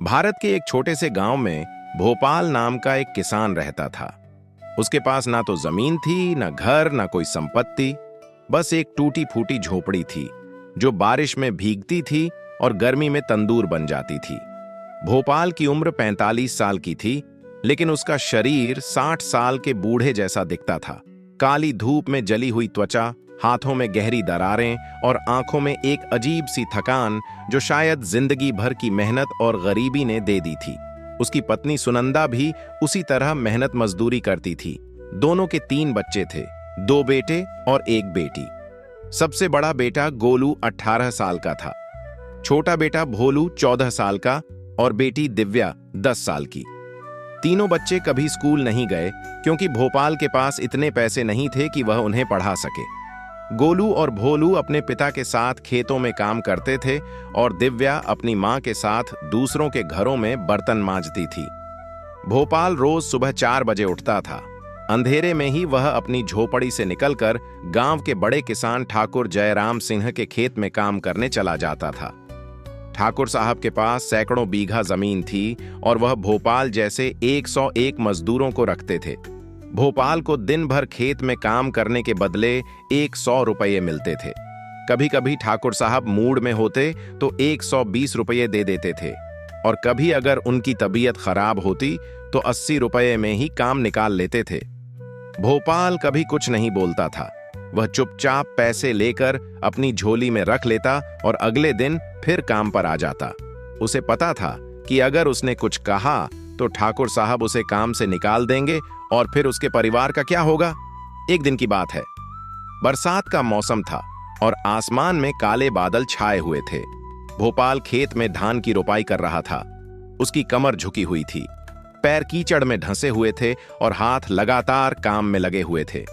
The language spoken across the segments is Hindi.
भारत के एक छोटे से गांव में भोपाल नाम का एक किसान रहता था। उसके पास ना तो जमीन थी, ना घर, ना कोई संपत्ति, बस एक टूटी फूटी झोपड़ी थी जो बारिश में भीगती थी और गर्मी में तंदूर बन जाती थी। भोपाल की उम्र 45 साल की थी, लेकिन उसका शरीर 60 साल के बूढ़े जैसा दिखता था। काली धूप में जली हुई त्वचा, हाथों में गहरी दरारें और आंखों में एक अजीब सी थकान जो शायद जिंदगी भर की मेहनत और गरीबी ने दे दी थी। उसकी पत्नी सुनंदा भी उसी तरह मेहनत मजदूरी करती थी। दोनों के 3 बच्चे थे, 2 बेटे और 1 बेटी। सबसे बड़ा बेटा गोलू 18 साल का था, छोटा बेटा भोलू 14 साल का और बेटी दिव्या 10 साल की। तीनों बच्चे कभी स्कूल नहीं गए क्योंकि भोपाल के पास इतने पैसे नहीं थे कि वह उन्हें पढ़ा सके। गोलू और भोलू अपने पिता के साथ खेतों में काम करते थे और दिव्या अपनी मां के साथ दूसरों के घरों में बर्तन मांजती थी। भोपाल रोज सुबह 4 बजे उठता था। अंधेरे में ही वह अपनी झोपड़ी से निकलकर गांव के बड़े किसान ठाकुर जयराम सिंह के खेत में काम करने चला जाता था। ठाकुर साहब के पास सैकड़ों बीघा जमीन थी और वह भोपाल जैसे 101 मजदूरों को रखते थे। भोपाल को दिन भर खेत में काम करने के बदले 100 रुपये मिलते थे। कभी कभी ठाकुर साहब मूड में होते तो 120 रुपये दे देते थे और कभी अगर उनकी तबीयत खराब होती तो 80 रुपये में ही काम निकाल लेते थे। भोपाल कभी कुछ नहीं बोलता था। वह चुपचाप पैसे लेकर अपनी झोली में रख लेता और अगले दिन फिर काम पर आ जाता। उसे पता था कि अगर उसने कुछ कहा तो ठाकुर साहब उसे काम से निकाल देंगे और फिर उसके परिवार का क्या होगा। एक दिन की बात है, बरसात का मौसम था और आसमान में काले बादल छाए हुए थे। भोपाल खेत में धान की रोपाई कर रहा था। उसकी कमर झुकी हुई थी, पैर कीचड़ में ढंसे हुए थे और हाथ लगातार काम में लगे हुए थे।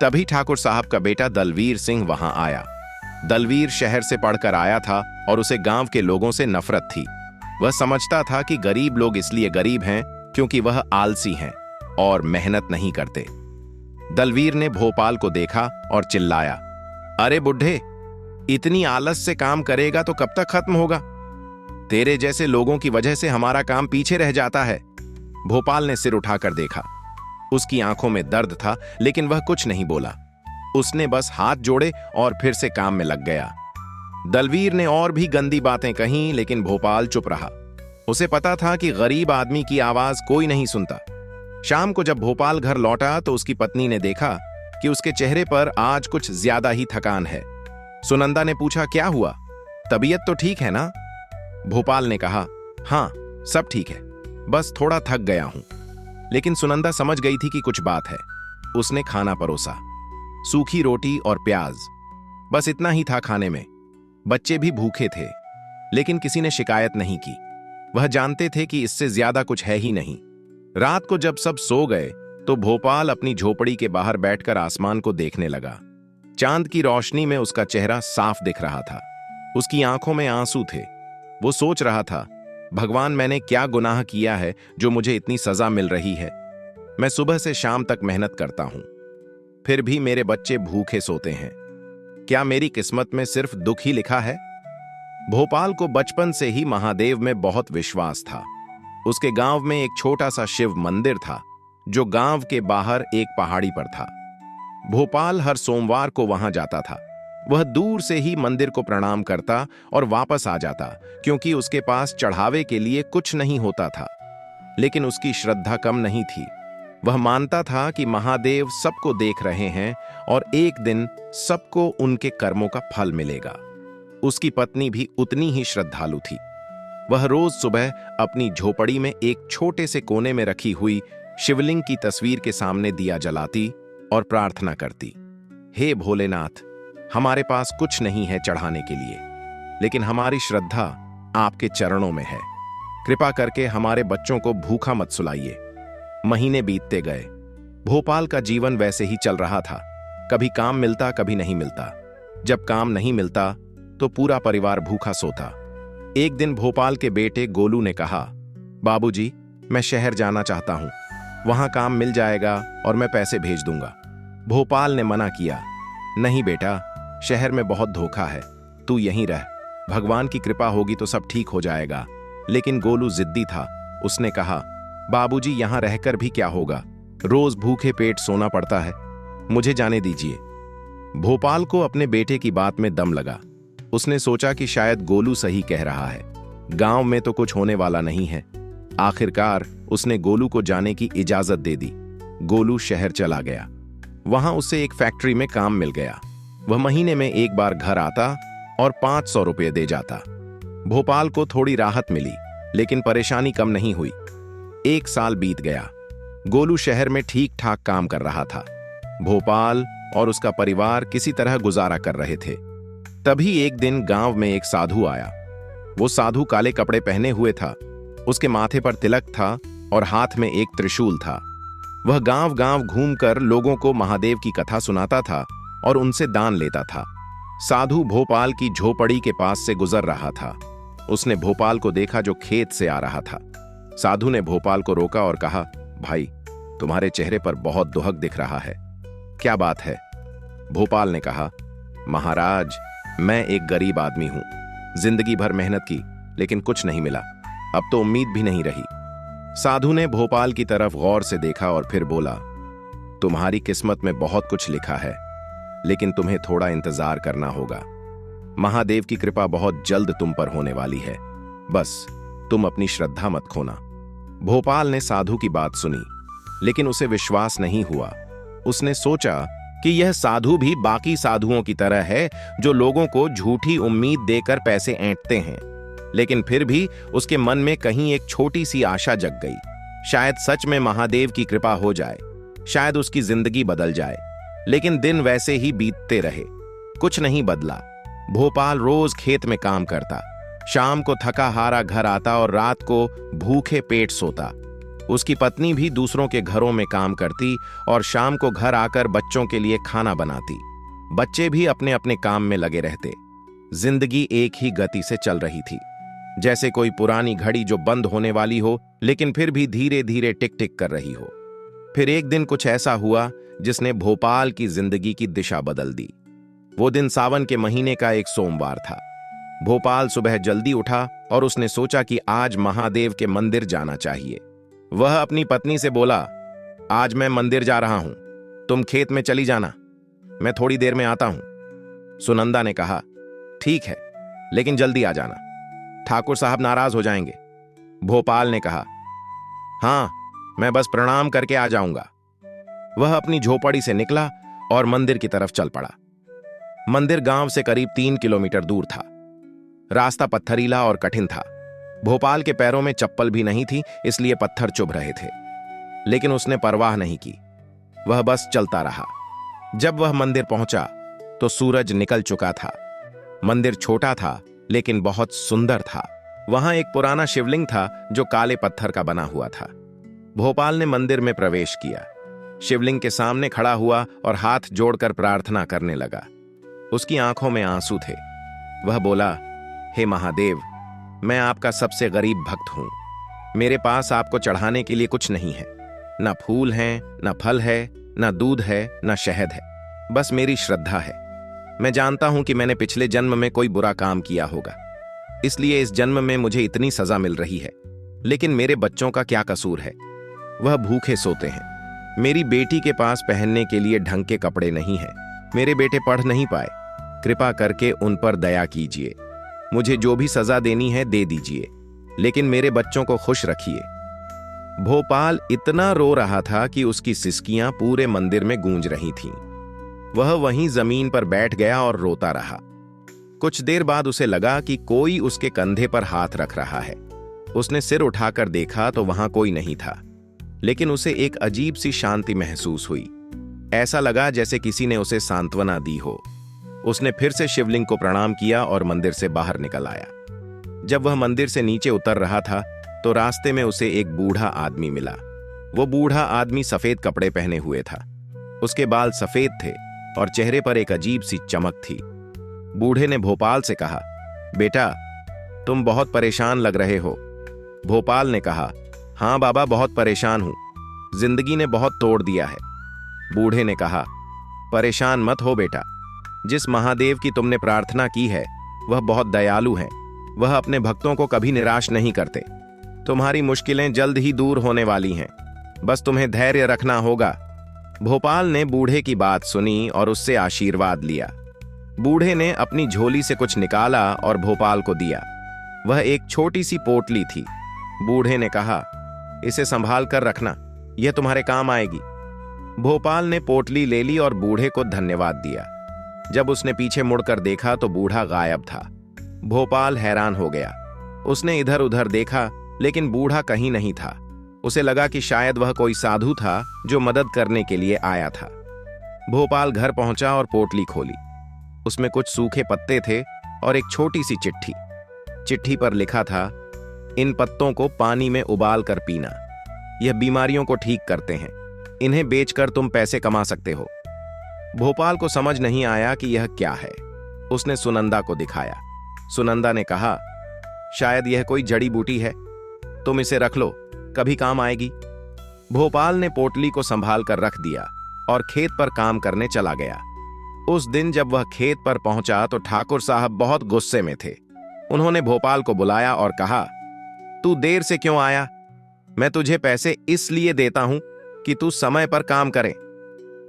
तभी ठाकुर साहब का बेटा दलवीर सिंह वहां आया। दलवीर शहर से पढ़कर आया था और उसे गांव के लोगों से नफरत थी। वह समझता था कि गरीब लोग इसलिए गरीब हैं क्योंकि वह आलसी हैं और मेहनत नहीं करते। दलवीर ने भोपाल को देखा और चिल्लाया, अरे बुढ़े, इतनी आलस से काम करेगा तो कब तक खत्म होगा? तेरे जैसे लोगों की वजह से हमारा काम पीछे रह जाता है। भोपाल ने सिर उठाकर देखा। उसकी आंखों में दर्द था, लेकिन वह कुछ नहीं बोला। उसने बस हाथ जोड़े और फिर से काम में लग गया। दलवीर ने और भी गंदी बातें कहीं, लेकिन भोपाल चुप रहा। उसे पता था कि गरीब आदमी की आवाज कोई नहीं सुनता। शाम को जब भोपाल घर लौटा तो उसकी पत्नी ने देखा कि उसके चेहरे पर आज कुछ ज्यादा ही थकान है। सुनंदा ने पूछा, क्या हुआ? तबीयत तो ठीक है ना? भोपाल ने कहा, हाँ सब ठीक है, बस थोड़ा थक गया हूं। लेकिन सुनंदा समझ गई थी कि कुछ बात है। उसने खाना परोसा, सूखी रोटी और प्याज, बस इतना ही था खाने में। बच्चे भी भूखे थे, लेकिन किसी ने शिकायत नहीं की। वह जानते थे कि इससे ज्यादा कुछ है ही नहीं। रात को जब सब सो गए तो भोपाल अपनी झोपड़ी के बाहर बैठकर आसमान को देखने लगा। चांद की रोशनी में उसका चेहरा साफ दिख रहा था। उसकी आंखों में आंसू थे। वो सोच रहा था, भगवान, मैंने क्या गुनाह किया है जो मुझे इतनी सजा मिल रही है? मैं सुबह से शाम तक मेहनत करता हूं, फिर भी मेरे बच्चे भूखे सोते हैं। क्या मेरी किस्मत में सिर्फ दुख ही लिखा है? भोपाल को बचपन से ही महादेव में बहुत विश्वास था। उसके गांव में एक छोटा सा शिव मंदिर था जो गांव के बाहर एक पहाड़ी पर था। भोपाल हर सोमवार को वहां जाता था। वह दूर से ही मंदिर को प्रणाम करता और वापस आ जाता, क्योंकि उसके पास चढ़ावे के लिए कुछ नहीं होता था। लेकिन उसकी श्रद्धा कम नहीं थी। वह मानता था कि महादेव सबको देख रहे हैं और एक दिन सबको उनके कर्मों का फल मिलेगा। उसकी पत्नी भी उतनी ही श्रद्धालु थी। वह रोज सुबह अपनी झोपड़ी में एक छोटे से कोने में रखी हुई शिवलिंग की तस्वीर के सामने दिया जलाती और प्रार्थना करती, हे भोलेनाथ, हमारे पास कुछ नहीं है चढ़ाने के लिए, लेकिन हमारी श्रद्धा आपके चरणों में है। कृपा करके हमारे बच्चों को भूखा मत सुलाइए। महीने बीतते गए। भोपाल का जीवन वैसे ही चल रहा था। कभी काम मिलता, कभी नहीं मिलता। जब काम नहीं मिलता तो पूरा परिवार भूखा सोता। एक दिन भोपाल के बेटे गोलू ने कहा, बाबूजी, मैं शहर जाना चाहता हूं, वहां काम मिल जाएगा और मैं पैसे भेज दूंगा। भोपाल ने मना किया, नहीं बेटा, शहर में बहुत धोखा है, तू यहीं रह, भगवान की कृपा होगी तो सब ठीक हो जाएगा। लेकिन गोलू जिद्दी था। उसने कहा, बाबूजी यहां रहकर भी क्या होगा, रोज भूखे पेट सोना पड़ता है, मुझे जाने दीजिए। भोपाल को अपने बेटे की बात में दम लगा। उसने सोचा कि शायद गोलू सही कह रहा है, गांव में तो कुछ होने वाला नहीं है। आखिरकार उसने गोलू को जाने की इजाजत दे दी। गोलू शहर चला गया। वहां उसे एक फैक्ट्री में काम मिल गया। वह महीने में एक बार घर आता और 500 रुपये दे जाता। भोपाल को थोड़ी राहत मिली, लेकिन परेशानी कम नहीं हुई। 1 साल बीत गया। गोलू शहर में ठीक ठाक काम कर रहा था। भोपाल और उसका परिवार किसी तरह गुजारा कर रहे थे। तभी एक दिन गांव में एक साधु आया। वो साधु काले कपड़े पहने हुए था। उसके माथे पर तिलक था और हाथ में एक त्रिशूल था। वह गांव गांव घूमकर लोगों को महादेव की कथा सुनाता था और उनसे दान लेता था। साधु भोपाल की झोपड़ी के पास से गुजर रहा था। उसने भोपाल को देखा जो खेत से आ रहा था। साधु ने भोपाल को रोका और कहा, भाई, तुम्हारे चेहरे पर बहुत दुहक दिख रहा है, क्या बात है? भोपाल ने कहा, महाराज, मैं एक गरीब आदमी हूं। जिंदगी भर मेहनत की, लेकिन कुछ नहीं मिला। अब तो उम्मीद भी नहीं रही। साधु ने भोपाल की तरफ गौर से देखा और फिर बोला, तुम्हारी किस्मत में बहुत कुछ लिखा है, लेकिन तुम्हें थोड़ा इंतजार करना होगा। महादेव की कृपा बहुत जल्द तुम पर होने वाली है। बस तुम अपनी श्रद्धा मत खोना। भोपाल ने साधु की बात सुनी, लेकिन उसे विश्वास नहीं हुआ। उसने सोचा कि यह साधु भी बाकी साधुओं की तरह है, जो लोगों को झूठी उम्मीद देकर पैसे ऐंठते हैं। लेकिन फिर भी उसके मन में कहीं एक छोटी सी आशा जग गई। शायद सच में महादेव की कृपा हो जाए, शायद उसकी जिंदगी बदल जाए। लेकिन दिन वैसे ही बीतते रहे, कुछ नहीं बदला। भोपाल रोज खेत में काम करता, शाम को थका हारा घर आता और रात को भूखे पेट सोता। उसकी पत्नी भी दूसरों के घरों में काम करती और शाम को घर आकर बच्चों के लिए खाना बनाती। बच्चे भी अपने अपने काम में लगे रहते। जिंदगी एक ही गति से चल रही थी, जैसे कोई पुरानी घड़ी जो बंद होने वाली हो, लेकिन फिर भी धीरे धीरे टिक टिक कर रही हो। फिर एक दिन कुछ ऐसा हुआ जिसने भोपाल की जिंदगी की दिशा बदल दी। वो दिन सावन के महीने का एक सोमवार था। भोपाल सुबह जल्दी उठा और उसने सोचा कि आज महादेव के मंदिर जाना चाहिए। वह अपनी पत्नी से बोला, आज मैं मंदिर जा रहा हूं, तुम खेत में चली जाना, मैं थोड़ी देर में आता हूं। सुनंदा ने कहा, ठीक है, लेकिन जल्दी आ जाना, ठाकुर साहब नाराज हो जाएंगे। भोपाल ने कहा, हां, मैं बस प्रणाम करके आ जाऊंगा। वह अपनी झोपड़ी से निकला और मंदिर की तरफ चल पड़ा। मंदिर गांव से करीब 3 किलोमीटर दूर था। रास्ता पत्थरीला और कठिन था। भोपाल के पैरों में चप्पल भी नहीं थी, इसलिए पत्थर चुभ रहे थे, लेकिन उसने परवाह नहीं की। वह बस चलता रहा। जब वह मंदिर पहुंचा तो सूरज निकल चुका था। मंदिर छोटा था, लेकिन बहुत सुंदर था। वहां एक पुराना शिवलिंग था जो काले पत्थर का बना हुआ था। भोपाल ने मंदिर में प्रवेश किया, शिवलिंग के सामने खड़ा हुआ और हाथ जोड़कर प्रार्थना करने लगा। उसकी आंखों में आंसू थे। वह बोला, हे महादेव, मैं आपका सबसे गरीब भक्त हूं। मेरे पास आपको चढ़ाने के लिए कुछ नहीं है, न फूल हैं, न फल है, न दूध है, न शहद है, बस मेरी श्रद्धा है। मैं जानता हूं कि मैंने पिछले जन्म में कोई बुरा काम किया होगा, इसलिए इस जन्म में मुझे इतनी सजा मिल रही है। लेकिन मेरे बच्चों का क्या कसूर है? वह भूखे सोते हैं। मेरी बेटी के पास पहनने के लिए ढंग के कपड़े नहीं हैं। मेरे बेटे पढ़ नहीं पाए। कृपा करके उन पर दया कीजिए। मुझे जो भी सजा देनी है दे दीजिए, लेकिन मेरे बच्चों को खुश रखिए। भोपाल इतना रो रहा था कि उसकी सिसकियां पूरे मंदिर में गूंज रही थीं। वह वहीं जमीन पर बैठ गया और रोता रहा। कुछ देर बाद उसे लगा कि कोई उसके कंधे पर हाथ रख रहा है। उसने सिर उठाकर देखा तो वहां कोई नहीं था, लेकिन उसे एक अजीब सी शांति महसूस हुई। ऐसा लगा जैसे किसी ने उसे सांत्वना दी हो। उसने फिर से शिवलिंग को प्रणाम किया और मंदिर से बाहर निकल आया। जब वह मंदिर से नीचे उतर रहा था तो रास्ते में उसे एक बूढ़ा आदमी मिला। वो बूढ़ा आदमी सफेद कपड़े पहने हुए था। उसके बाल सफेद थे और चेहरे पर एक अजीब सी चमक थी। बूढ़े ने भोपाल से कहा, बेटा, तुम बहुत परेशान लग रहे हो। भोपाल ने कहा, हाँ बाबा, बहुत परेशान हूं, जिंदगी ने बहुत तोड़ दिया है। बूढ़े ने कहा, परेशान मत हो बेटा, जिस महादेव की तुमने प्रार्थना की है वह बहुत दयालु हैं। वह अपने भक्तों को कभी निराश नहीं करते। तुम्हारी मुश्किलें जल्द ही दूर होने वाली हैं, बस तुम्हें धैर्य रखना होगा। भोपाल ने बूढ़े की बात सुनी और उससे आशीर्वाद लिया। बूढ़े ने अपनी झोली से कुछ निकाला और भोपाल को दिया। वह एक छोटी सी पोटली थी। बूढ़े ने कहा, इसे संभाल कर रखना, यह तुम्हारे काम आएगी। भोपाल ने पोटली ले ली और बूढ़े को धन्यवाद दिया। जब उसने पीछे मुड़कर देखा तो बूढ़ा गायब था। भोपाल हैरान हो गया। उसने इधर उधर देखा, लेकिन बूढ़ा कहीं नहीं था। उसे लगा कि शायद वह कोई साधु था जो मदद करने के लिए आया था। भोपाल घर पहुंचा और पोटली खोली। उसमें कुछ सूखे पत्ते थे और एक छोटी सी चिट्ठी। चिट्ठी पर लिखा था, इन पत्तों को पानी में उबाल कर पीना, यह बीमारियों को ठीक करते हैं, इन्हें बेचकर तुम पैसे कमा सकते हो। भोपाल को समझ नहीं आया कि यह क्या है। उसने सुनंदा को दिखाया। सुनंदा ने कहा, शायद यह कोई जड़ी बूटी है, तुम इसे रख लो, कभी काम आएगी। भोपाल ने पोटली को संभाल कर रख दिया और खेत पर काम करने चला गया। उस दिन जब वह खेत पर पहुंचा तो ठाकुर साहब बहुत गुस्से में थे। उन्होंने भोपाल को बुलाया और कहा, तू देर से क्यों आया? मैं तुझे पैसे इसलिए देता हूं कि तू समय पर काम करे।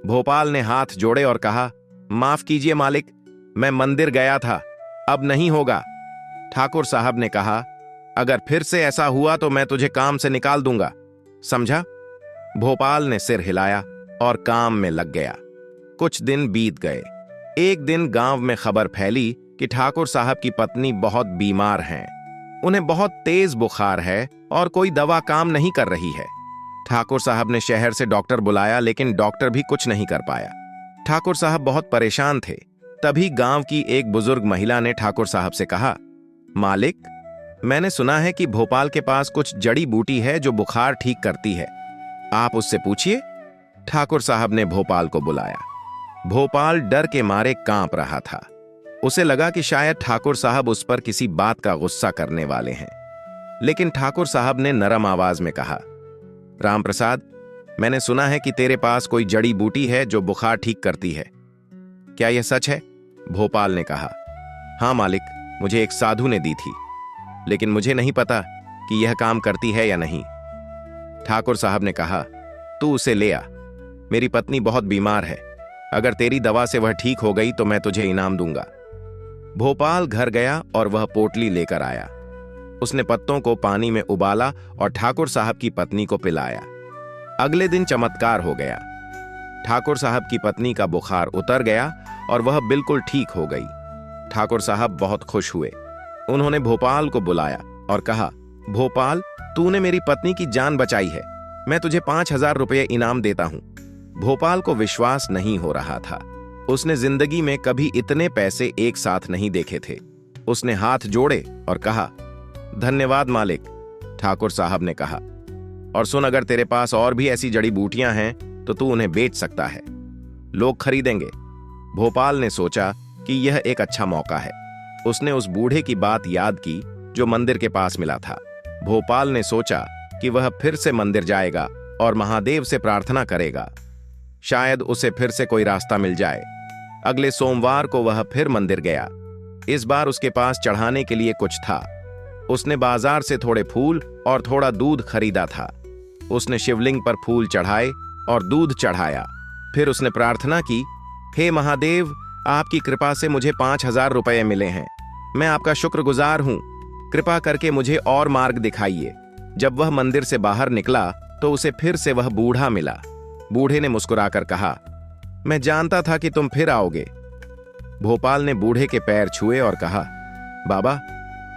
भोपाल ने हाथ जोड़े और कहा, माफ कीजिए मालिक, मैं मंदिर गया था, अब नहीं होगा। ठाकुर साहब ने कहा, अगर फिर से ऐसा हुआ तो मैं तुझे काम से निकाल दूंगा, समझा? भोपाल ने सिर हिलाया और काम में लग गया। कुछ दिन बीत गए। एक दिन गांव में खबर फैली कि ठाकुर साहब की पत्नी बहुत बीमार हैं। उन्हें बहुत तेज बुखार है और कोई दवा काम नहीं कर रही है। ठाकुर साहब ने शहर से डॉक्टर बुलाया, लेकिन डॉक्टर भी कुछ नहीं कर पाया। ठाकुर साहब बहुत परेशान थे। तभी गांव की एक बुजुर्ग महिला ने ठाकुर साहब से कहा, मालिक, मैंने सुना है कि भोपाल के पास कुछ जड़ी बूटी है जो बुखार ठीक करती है, आप उससे पूछिए। ठाकुर साहब ने भोपाल को बुलाया। भोपाल डर के मारे कांप रहा था। उसे लगा कि शायद ठाकुर साहब उस पर किसी बात का गुस्सा करने वाले हैं, लेकिन ठाकुर साहब ने नरम आवाज में कहा, राम प्रसाद, मैंने सुना है कि तेरे पास कोई जड़ी बूटी है जो बुखार ठीक करती है, क्या यह सच है? भोपाल ने कहा, हाँ मालिक, मुझे एक साधु ने दी थी, लेकिन मुझे नहीं पता कि यह काम करती है या नहीं। ठाकुर साहब ने कहा, तू उसे ले आ, मेरी पत्नी बहुत बीमार है, अगर तेरी दवा से वह ठीक हो गई तो मैं तुझे इनाम दूंगा। भोपाल घर गया और वह पोटली लेकर आया। उसने पत्तों को पानी में उबाला और ठाकुर साहब की पत्नी को पिलाया। अगले दिन चमत्कार हो गया। ठाकुर साहब की पत्नी का बुखार उतर गया और वह बिल्कुल ठीक हो गई। ठाकुर साहब बहुत खुश हुए। उन्होंने भोपाल को बुलाया और कहा, भोपाल, तूने मेरी पत्नी की जान बचाई है, मैं तुझे 5,000 रुपये इनाम देता हूं। भोपाल को विश्वास नहीं हो रहा था। उसने जिंदगी में कभी इतने पैसे एक साथ नहीं देखे थे। उसने हाथ जोड़े और कहा, धन्यवाद मालिक। ठाकुर साहब ने कहा, और सुन, अगर तेरे पास और भी ऐसी जड़ी बूटियां हैं तो तू उन्हें बेच सकता है, लोग खरीदेंगे। भोपाल ने सोचा कि यह एक अच्छा मौका है। उसने उस बूढ़े की बात याद की जो मंदिर के पास मिला था। भोपाल ने सोचा कि वह फिर से मंदिर जाएगा और महादेव से प्रार्थना करेगा, शायद उसे फिर से कोई रास्ता मिल जाए। अगले सोमवार को वह फिर मंदिर गया। इस बार उसके पास चढ़ाने के लिए कुछ था। उसने बाजार से थोड़े फूल और थोड़ा दूध खरीदा था। उसने शिवलिंग पर फूल चढ़ाए और दूध चढ़ाया। फिर उसने प्रार्थना की, हे महादेव, आपकी कृपा से मुझे 5,000 रुपये मिले हैं, मैं आपका शुक्रगुजार हूं, कृपा करके मुझे और मार्ग दिखाइए। जब वह मंदिर से बाहर निकला तो उसे फिर से वह बूढ़ा मिला। बूढ़े ने मुस्कुराकर कहा, मैं जानता था कि तुम फिर आओगे। भोपाल ने बूढ़े के पैर छुए और कहा, बाबा,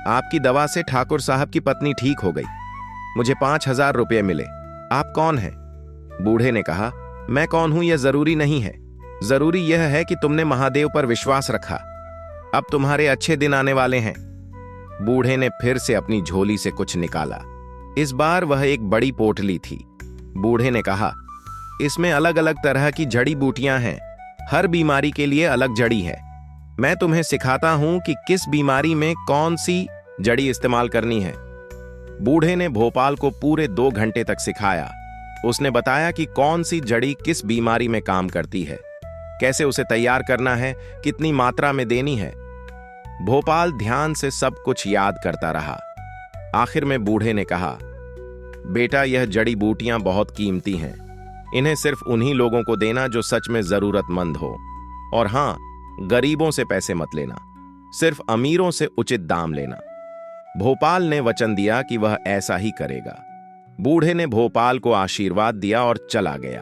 आपकी दवा से ठाकुर साहब की पत्नी ठीक हो गई, मुझे 5,000 रुपये मिले, आप कौन हैं? बूढ़े ने कहा, मैं कौन हूं यह जरूरी नहीं है, जरूरी यह है कि तुमने महादेव पर विश्वास रखा। अब तुम्हारे अच्छे दिन आने वाले हैं। बूढ़े ने फिर से अपनी झोली से कुछ निकाला। इस बार वह एक बड़ी पोटली थी। बूढ़े ने कहा, इसमें अलग अलग तरह की जड़ी बूटियां हैं, हर बीमारी के लिए अलग जड़ी है। मैं तुम्हें सिखाता हूं कि किस बीमारी में कौन सी जड़ी इस्तेमाल करनी है। बूढ़े ने भोपाल को पूरे 2 घंटे तक सिखाया। उसने बताया कि कौन सी जड़ी किस बीमारी में काम करती है, कैसे उसे तैयार करना है, कितनी मात्रा में देनी है। भोपाल ध्यान से सब कुछ याद करता रहा। आखिर में बूढ़े ने कहा, बेटा, यह जड़ी बूटियां बहुत कीमती हैं। इन्हें सिर्फ उन्हीं लोगों को देना जो सच में जरूरतमंद हो। और हां, गरीबों से पैसे मत लेना, सिर्फ अमीरों से उचित दाम लेना। भोपाल ने वचन दिया कि वह ऐसा ही करेगा। बूढ़े ने भोपाल को आशीर्वाद दिया और चला गया।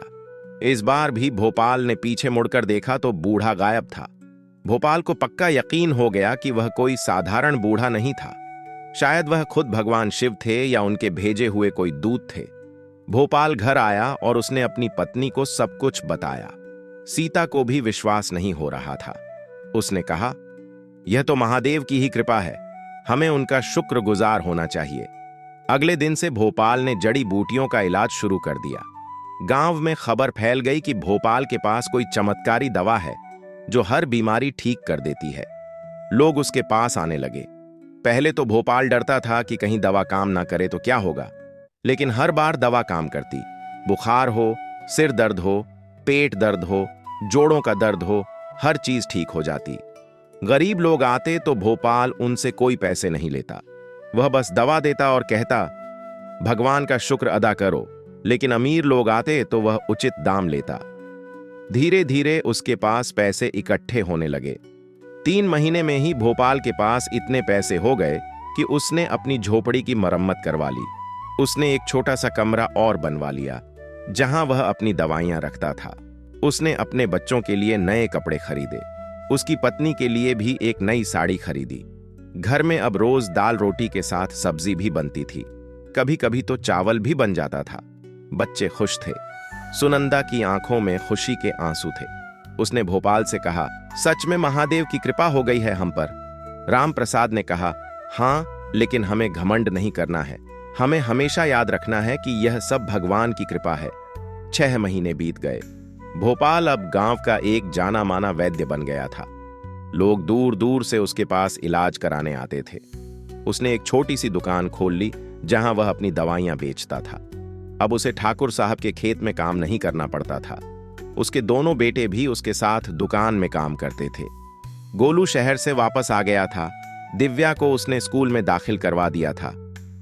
इस बार भी भोपाल ने पीछे मुड़कर देखा तो बूढ़ा गायब था। भोपाल को पक्का यकीन हो गया कि वह कोई साधारण बूढ़ा नहीं था। शायद वह खुद भगवान शिव थे या उनके भेजे हुए कोई दूत थे। भोपाल घर आया और उसने अपनी पत्नी को सब कुछ बताया। सीता को भी विश्वास नहीं हो रहा था। उसने कहा, यह तो महादेव की ही कृपा है, हमें उनका शुक्रगुजार होना चाहिए। अगले दिन से भोपाल ने जड़ी बूटियों का इलाज शुरू कर दिया। गांव में खबर फैल गई कि भोपाल के पास कोई चमत्कारी दवा है जो हर बीमारी ठीक कर देती है। लोग उसके पास आने लगे। पहले तो भोपाल डरता था कि कहीं दवा काम ना करे तो क्या होगा, लेकिन हर बार दवा काम करती। बुखार हो, सिर दर्द हो, पेट दर्द हो, जोड़ों का दर्द हो, हर चीज ठीक हो जाती। गरीब लोग आते तो भोपाल उनसे कोई पैसे नहीं लेता। वह बस दवा देता और कहता, भगवान का शुक्र अदा करो। लेकिन अमीर लोग आते तो वह उचित दाम लेता। धीरे धीरे उसके पास पैसे इकट्ठे होने लगे। 3 महीने में ही भोपाल के पास इतने पैसे हो गए कि उसने अपनी झोपड़ी की मरम्मत करवा ली। उसने एक छोटा सा कमरा और बनवा लिया जहां वह अपनी दवाइयां रखता था। उसने अपने बच्चों के लिए नए कपड़े खरीदे। उसकी पत्नी के लिए भी एक नई साड़ी खरीदी। घर में अब रोज दाल रोटी के साथ सब्जी भी बनती थी। कभी कभी तो चावल भी बन जाता था। बच्चे खुश थे। सुनंदा की आंखों में खुशी के आंसू थे। उसने भोपाल से कहा, सच में महादेव की कृपा हो गई है हम पर। राम प्रसाद ने कहा, हां, लेकिन हमें घमंड नहीं करना है। हमें हमेशा याद रखना है कि यह सब भगवान की कृपा है। 6 महीने बीत गए। भोपाल अब गांव का एक जाना माना वैद्य बन गया था। लोग दूर दूर से उसके पास इलाज कराने आते थे। उसने एक छोटी सी दुकान खोल ली जहां वह अपनी दवाइयां बेचता था। अब उसे ठाकुर साहब के खेत में काम नहीं करना पड़ता था। उसके दोनों बेटे भी उसके साथ दुकान में काम करते थे। गोलू शहर से वापस आ गया था। दिव्या को उसने स्कूल में दाखिल करवा दिया था।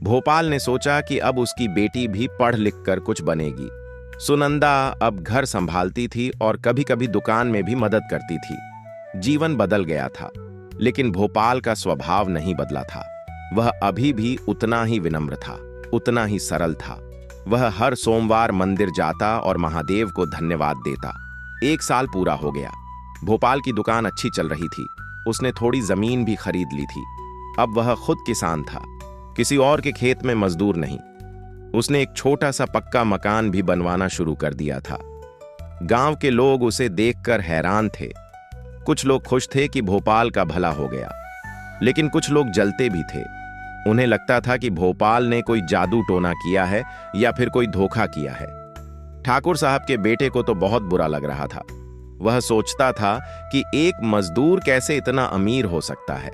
भोपाल ने सोचा कि अब उसकी बेटी भी पढ़ लिख कर कुछ बनेगी। सुनंदा अब घर संभालती थी और कभी कभी दुकान में भी मदद करती थी। जीवन बदल गया था, लेकिन भोपाल का स्वभाव नहीं बदला था। वह अभी भी उतना ही विनम्र था, उतना ही सरल था। वह हर सोमवार मंदिर जाता और महादेव को धन्यवाद देता। 1 साल पूरा हो गया। भोपाल की दुकान अच्छी चल रही थी। उसने थोड़ी जमीन भी खरीद ली थी। अब वह खुद किसान था, किसी और के खेत में मजदूर नहीं। उसने एक छोटा सा पक्का मकान भी बनवाना शुरू कर दिया था। गांव के लोग उसे देखकर हैरान थे। कुछ लोग खुश थे कि भोपाल का भला हो गया, लेकिन कुछ लोग जलते भी थे। उन्हें लगता था कि भोपाल ने कोई जादू टोना किया है या फिर कोई धोखा किया है। ठाकुर साहब के बेटे को तो बहुत बुरा लग रहा था। वह सोचता था कि एक मजदूर कैसे इतना अमीर हो सकता है।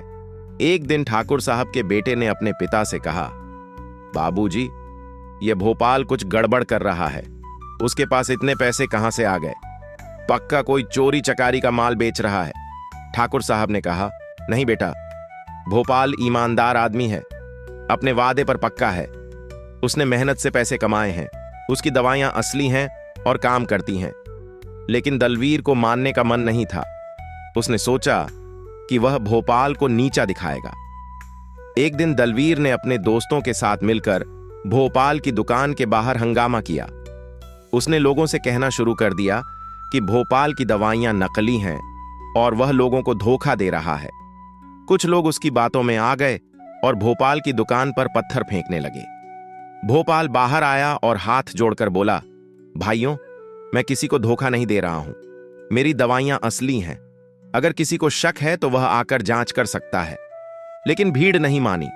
एक दिन ठाकुर साहब के बेटे ने अपने पिता से कहा, बाबूजी, यह भोपाल कुछ गड़बड़ कर रहा है। उसके पास इतने पैसे कहां से आ गए? पक्का कोई चोरी चकारी का माल बेच रहा है। ठाकुर साहब ने कहा, नहीं बेटा, भोपाल ईमानदार आदमी है, अपने वादे पर पक्का है। उसने मेहनत से पैसे कमाए हैं। उसकी दवाइयां असली हैं और काम करती हैं। लेकिन दलवीर को मानने का मन नहीं था। उसने सोचा कि वह भोपाल को नीचा दिखाएगा। एक दिन दलवीर ने अपने दोस्तों के साथ मिलकर भोपाल की दुकान के बाहर हंगामा किया। उसने लोगों से कहना शुरू कर दिया कि भोपाल की दवाइयां नकली हैं और वह लोगों को धोखा दे रहा है। कुछ लोग उसकी बातों में आ गए और भोपाल की दुकान पर पत्थर फेंकने लगे। भोपाल बाहर आया और हाथ जोड़कर बोला, भाइयों, मैं किसी को धोखा नहीं दे रहा हूं। मेरी दवाइयां असली हैं। अगर किसी को शक है तो वह आकर जांच कर सकता है। लेकिन भीड़ नहीं मानी।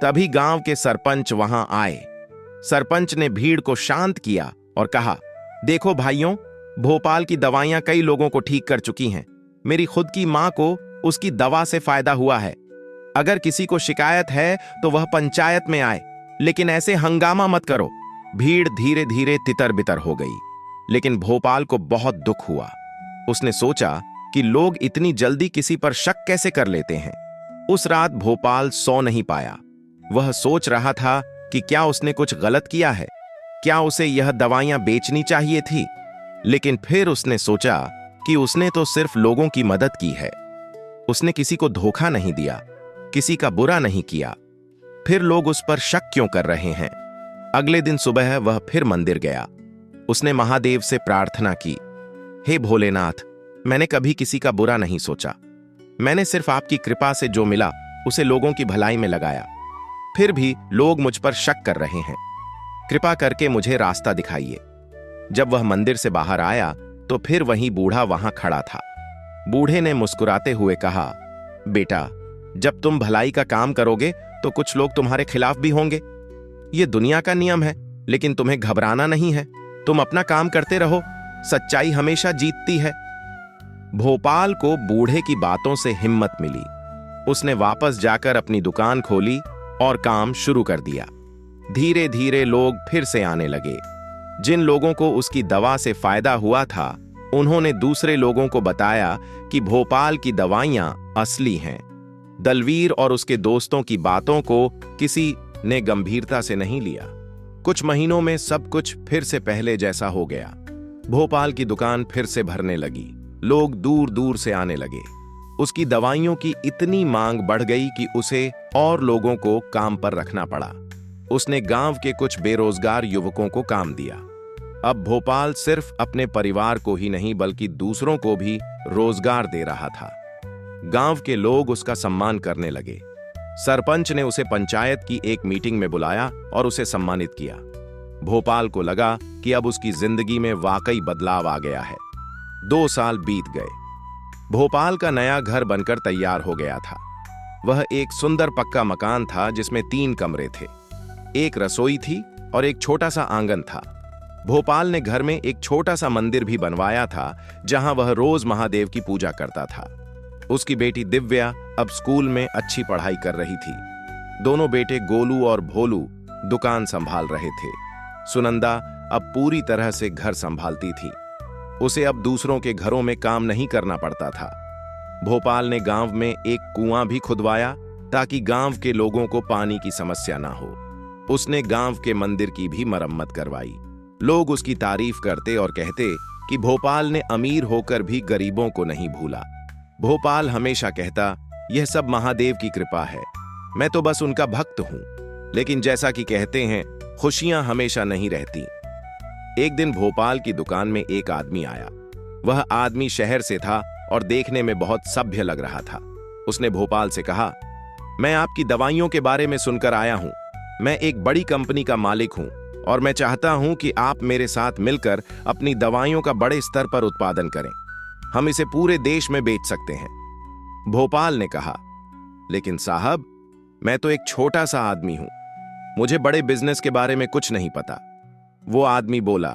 तभी गांव के सरपंच वहां आए। सरपंच ने भीड़ को शांत किया और कहा, देखो भाइयों, भोपाल की दवाइयां कई लोगों को ठीक कर चुकी हैं। मेरी खुद की मां को उसकी दवा से फायदा हुआ है। अगर किसी को शिकायत है तो वह पंचायत में आए, लेकिन ऐसे हंगामा मत करो। भीड़ धीरे धीरे तितर बितर हो गई, लेकिन भोपाल को बहुत दुख हुआ। उसने सोचा कि लोग इतनी जल्दी किसी पर शक कैसे कर लेते हैं। उस रात भोपाल सो नहीं पाया। वह सोच रहा था कि क्या उसने कुछ गलत किया है, क्या उसे यह दवाइयां बेचनी चाहिए थी। लेकिन फिर उसने सोचा कि उसने तो सिर्फ लोगों की मदद की है, उसने किसी को धोखा नहीं दिया, किसी का बुरा नहीं किया, फिर लोग उस पर शक क्यों कर रहे हैं। अगले दिन सुबह वह फिर मंदिर गया। उसने महादेव से प्रार्थना की, हे भोलेनाथ, मैंने कभी किसी का बुरा नहीं सोचा, मैंने सिर्फ आपकी कृपा से जो मिला उसे लोगों की भलाई में लगाया, फिर भी लोग मुझ पर शक कर रहे हैं, कृपा करके मुझे रास्ता दिखाइए। जब वह मंदिर से बाहर आया तो फिर वही बूढ़ा वहां खड़ा था। बूढ़े ने मुस्कुराते हुए कहा, बेटा, जब तुम भलाई का काम करोगे तो कुछ लोग तुम्हारे खिलाफ भी होंगे। यह दुनिया का नियम है, लेकिन तुम्हें घबराना नहीं है। तुम अपना काम करते रहो, सच्चाई हमेशा जीतती है। भोपाल को बूढ़े की बातों से हिम्मत मिली। उसने वापस जाकर अपनी दुकान खोली और काम शुरू कर दिया। धीरे धीरे लोग फिर से आने लगे। जिन लोगों को उसकी दवा से फायदा हुआ था, उन्होंने दूसरे लोगों को बताया कि भोपाल की दवाइयां असली हैं। दलवीर और उसके दोस्तों की बातों को किसी ने गंभीरता से नहीं लिया। कुछ महीनों में सब कुछ फिर से पहले जैसा हो गया। भोपाल की दुकान फिर से भरने लगी, लोग दूर दूर से आने लगे। उसकी दवाइयों की इतनी मांग बढ़ गई कि उसे और लोगों को काम पर रखना पड़ा। उसने गांव के कुछ बेरोजगार युवकों को काम दिया। अब भोपाल सिर्फ अपने परिवार को ही नहीं बल्कि दूसरों को भी रोजगार दे रहा था। गांव के लोग उसका सम्मान करने लगे। सरपंच ने उसे पंचायत की एक मीटिंग में बुलाया और उसे सम्मानित किया। भोपाल को लगा कि अब उसकी जिंदगी में वाकई बदलाव आ गया है। 2 साल बीत गए। भोपाल का नया घर बनकर तैयार हो गया था। वह एक सुंदर पक्का मकान था जिसमें 3 कमरे थे, एक रसोई थी और एक छोटा सा आंगन था। भोपाल ने घर में एक छोटा सा मंदिर भी बनवाया था जहां वह रोज महादेव की पूजा करता था। उसकी बेटी दिव्या अब स्कूल में अच्छी पढ़ाई कर रही थी। दोनों बेटे गोलू और भोलू दुकान संभाल रहे थे। सुनंदा अब पूरी तरह से घर संभालती थी। उसे अब दूसरों के घरों में काम नहीं करना पड़ता था। भोपाल ने गांव में एक कुआं भी खुदवाया ताकि गांव के लोगों को पानी की समस्या ना हो। उसने गांव के मंदिर की भी मरम्मत करवाई। लोग उसकी तारीफ करते और कहते कि भोपाल ने अमीर होकर भी गरीबों को नहीं भूला। भोपाल हमेशा कहता, यह सब महादेव की कृपा है, मैं तो बस उनका भक्त हूं। लेकिन जैसा कि कहते हैं, खुशियां हमेशा नहीं रहती। एक दिन भोपाल की दुकान में एक आदमी आया। वह आदमी शहर से था और देखने में बहुत सभ्य लग रहा था। उसने भोपाल से कहा, मैं आपकी दवाइयों के बारे में सुनकर आया हूं। मैं एक बड़ी कंपनी का मालिक हूं और मैं चाहता हूं कि आप मेरे साथ मिलकर अपनी दवाइयों का बड़े स्तर पर उत्पादन करें। हम इसे पूरे देश में बेच सकते हैं। भोपाल ने कहा, लेकिन साहब, मैं तो एक छोटा सा आदमी हूं, मुझे बड़े बिजनेस के बारे में कुछ नहीं पता। वो आदमी बोला,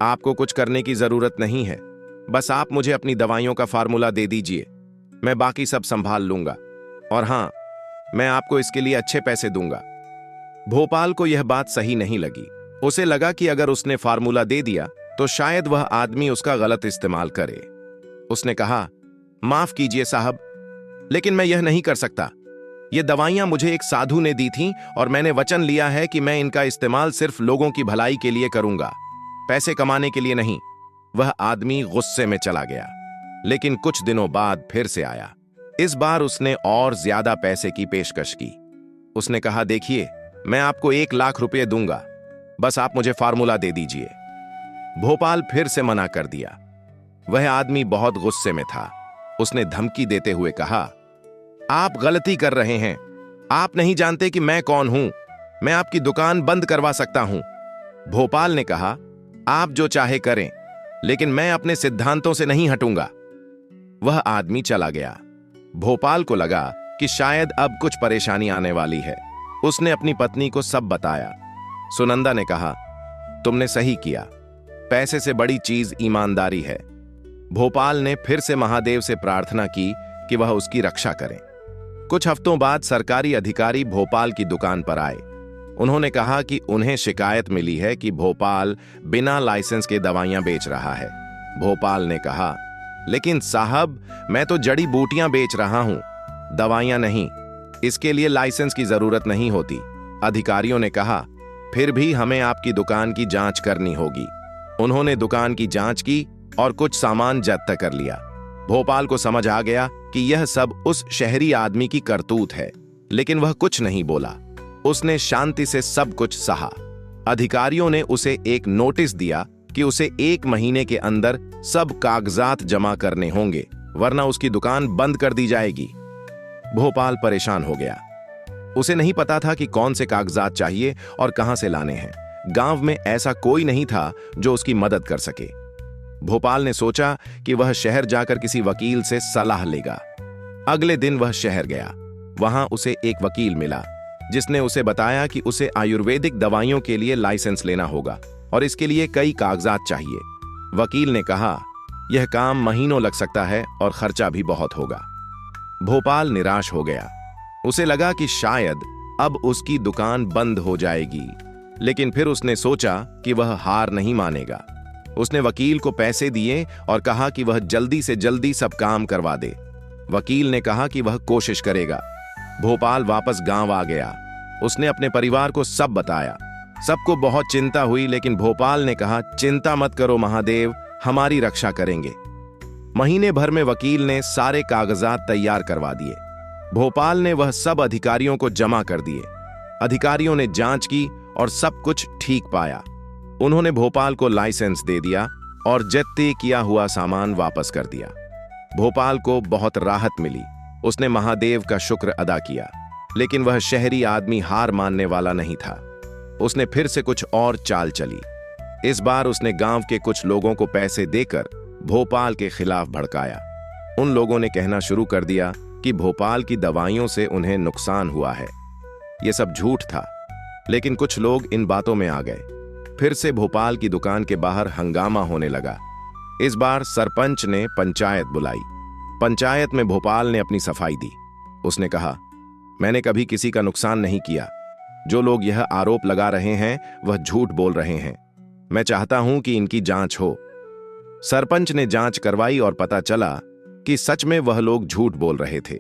आपको कुछ करने की जरूरत नहीं है, बस आप मुझे अपनी दवाइयों का फार्मूला दे दीजिए, मैं बाकी सब संभाल लूंगा। और हां, मैं आपको इसके लिए अच्छे पैसे दूंगा। भोपाल को यह बात सही नहीं लगी। उसे लगा कि अगर उसने फार्मूला दे दिया तो शायद वह आदमी उसका गलत इस्तेमाल करे। उसने कहा, माफ कीजिए साहब, लेकिन मैं यह नहीं कर सकता। ये दवाइयां मुझे एक साधु ने दी थीं और मैंने वचन लिया है कि मैं इनका इस्तेमाल सिर्फ लोगों की भलाई के लिए करूंगा, पैसे कमाने के लिए नहीं। वह आदमी गुस्से में चला गया, लेकिन कुछ दिनों बाद फिर से आया। इस बार उसने और ज्यादा पैसे की पेशकश की। उसने कहा, देखिए, मैं आपको 1 लाख रुपए दूंगा, बस आप मुझे फार्मूला दे दीजिए। भोपाल फिर से मना कर दिया। वह आदमी बहुत गुस्से में था। उसने धमकी देते हुए कहा, आप गलती कर रहे हैं, आप नहीं जानते कि मैं कौन हूं, मैं आपकी दुकान बंद करवा सकता हूं। भोपाल ने कहा, आप जो चाहे करें, लेकिन मैं अपने सिद्धांतों से नहीं हटूंगा। वह आदमी चला गया। भोपाल को लगा कि शायद अब कुछ परेशानी आने वाली है। उसने अपनी पत्नी को सब बताया। सुनंदा ने कहा, तुमने सही किया, पैसे से बड़ी चीज ईमानदारी है। भोपाल ने फिर से महादेव से प्रार्थना की कि वह उसकी रक्षा करें। कुछ हफ्तों बाद सरकारी अधिकारी भोपाल की दुकान पर आए। उन्होंने कहा कि उन्हें शिकायत मिली है कि भोपाल बिना लाइसेंस के दवाइयां बेच रहा है। भोपाल ने कहा, लेकिन साहब, मैं तो जड़ी बूटियां बेच रहा हूं, दवाइयां नहीं, इसके लिए लाइसेंस की जरूरत नहीं होती। अधिकारियों ने कहा, फिर भी हमें आपकी दुकान की जांच करनी होगी। उन्होंने दुकान की जांच की और कुछ सामान जब्त कर लिया। भोपाल को समझ आ गया कि यह सब उस शहरी आदमी की करतूत है, लेकिन वह कुछ नहीं बोला। उसने शांति से सब कुछ सहा। अधिकारियों ने उसे एक नोटिस दिया कि उसे 1 महीने के अंदर सब कागजात जमा करने होंगे, वरना उसकी दुकान बंद कर दी जाएगी। भोपाल परेशान हो गया। उसे नहीं पता था कि कौन से कागजात चाहिए और कहां से लाने हैं। गांव में ऐसा कोई नहीं था जो उसकी मदद कर सके। भोपाल ने सोचा कि वह शहर जाकर किसी वकील से सलाह लेगा। अगले दिन वह शहर गया। वहां उसे एक वकील मिला, जिसने उसे बताया कि उसे आयुर्वेदिक दवाइयों के लिए लाइसेंस लेना होगा और इसके लिए कई कागजात चाहिए। वकील ने कहा, यह काम महीनों लग सकता है और खर्चा भी बहुत होगा। भोपाल निराश हो गया। उसे लगा कि शायद अब उसकी दुकान बंद हो जाएगी, लेकिन फिर उसने सोचा कि वह हार नहीं मानेगा। उसने वकील को पैसे दिए और कहा कि वह जल्दी से जल्दी सब काम करवा दे। वकील ने कहा कि वह कोशिश करेगा। भोपाल वापस गांव आ गया। उसने अपने परिवार को सब बताया। सबको बहुत चिंता हुई, लेकिन भोपाल ने कहा, चिंता मत करो महादेव, हमारी रक्षा करेंगे। महीने भर में वकील ने सारे कागजात तैयार करवा दिए। भोपाल ने वह सब अधिकारियों को जमा कर दिए। अधिकारियों ने जांच की और सब कुछ ठीक पाया। उन्होंने भोपाल को लाइसेंस दे दिया और जब्त किया हुआ सामान वापस कर दिया। भोपाल को बहुत राहत मिली। उसने महादेव का शुक्र अदा किया, लेकिन वह शहरी आदमी हार मानने वाला नहीं था। उसने फिर से कुछ और चाल चली। इस बार उसने गांव के कुछ लोगों को पैसे देकर भोपाल के खिलाफ भड़काया। उन लोगों ने कहना शुरू कर दिया कि भोपाल की दवाइयों से उन्हें नुकसान हुआ है। यह सब झूठ था, लेकिन कुछ लोग इन बातों में आ गए। फिर से भोपाल की दुकान के बाहर हंगामा होने लगा। इस बार सरपंच ने पंचायत बुलाई। पंचायत में भोपाल ने अपनी सफाई दी। उसने कहा, मैंने कभी किसी का नुकसान नहीं किया। जो लोग यह आरोप लगा रहे हैं वह झूठ बोल रहे हैं। मैं चाहता हूं कि इनकी जांच हो। सरपंच ने जांच करवाई और पता चला कि सच में वह लोग झूठ बोल रहे थे।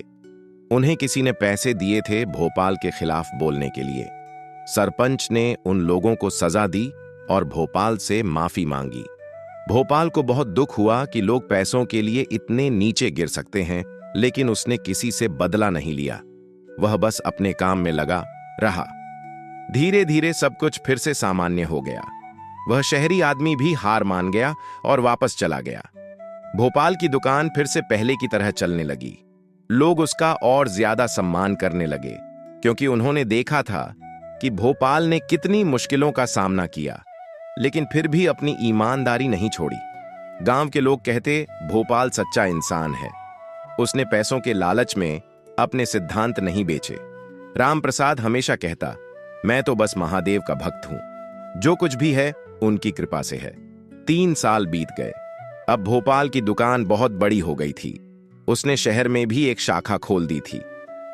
उन्हें किसी ने पैसे दिए थे भोपाल के खिलाफ बोलने के लिए। सरपंच ने उन लोगों को सजा दी और भोपाल से माफी मांगी। भोपाल को बहुत दुख हुआ कि लोग पैसों के लिए इतने नीचे गिर सकते हैं, लेकिन उसने किसी से बदला नहीं लिया। वह बस अपने काम में लगा रहा। धीरे धीरे सब कुछ फिर से सामान्य हो गया। वह शहरी आदमी भी हार मान गया और वापस चला गया। भोपाल की दुकान फिर से पहले की तरह चलने लगी। लोग उसका और ज्यादा सम्मान करने लगे, क्योंकि उन्होंने देखा था कि भोपाल ने कितनी मुश्किलों का सामना किया, लेकिन फिर भी अपनी ईमानदारी नहीं छोड़ी। गांव के लोग कहते, भोपाल सच्चा इंसान है। उसने पैसों के लालच में अपने सिद्धांत नहीं बेचे। राम प्रसाद हमेशा कहता, मैं तो बस महादेव का भक्त हूं। जो कुछ भी है उनकी कृपा से है। 3 साल बीत गए। अब भोपाल की दुकान बहुत बड़ी हो गई थी। उसने शहर में भी एक शाखा खोल दी थी।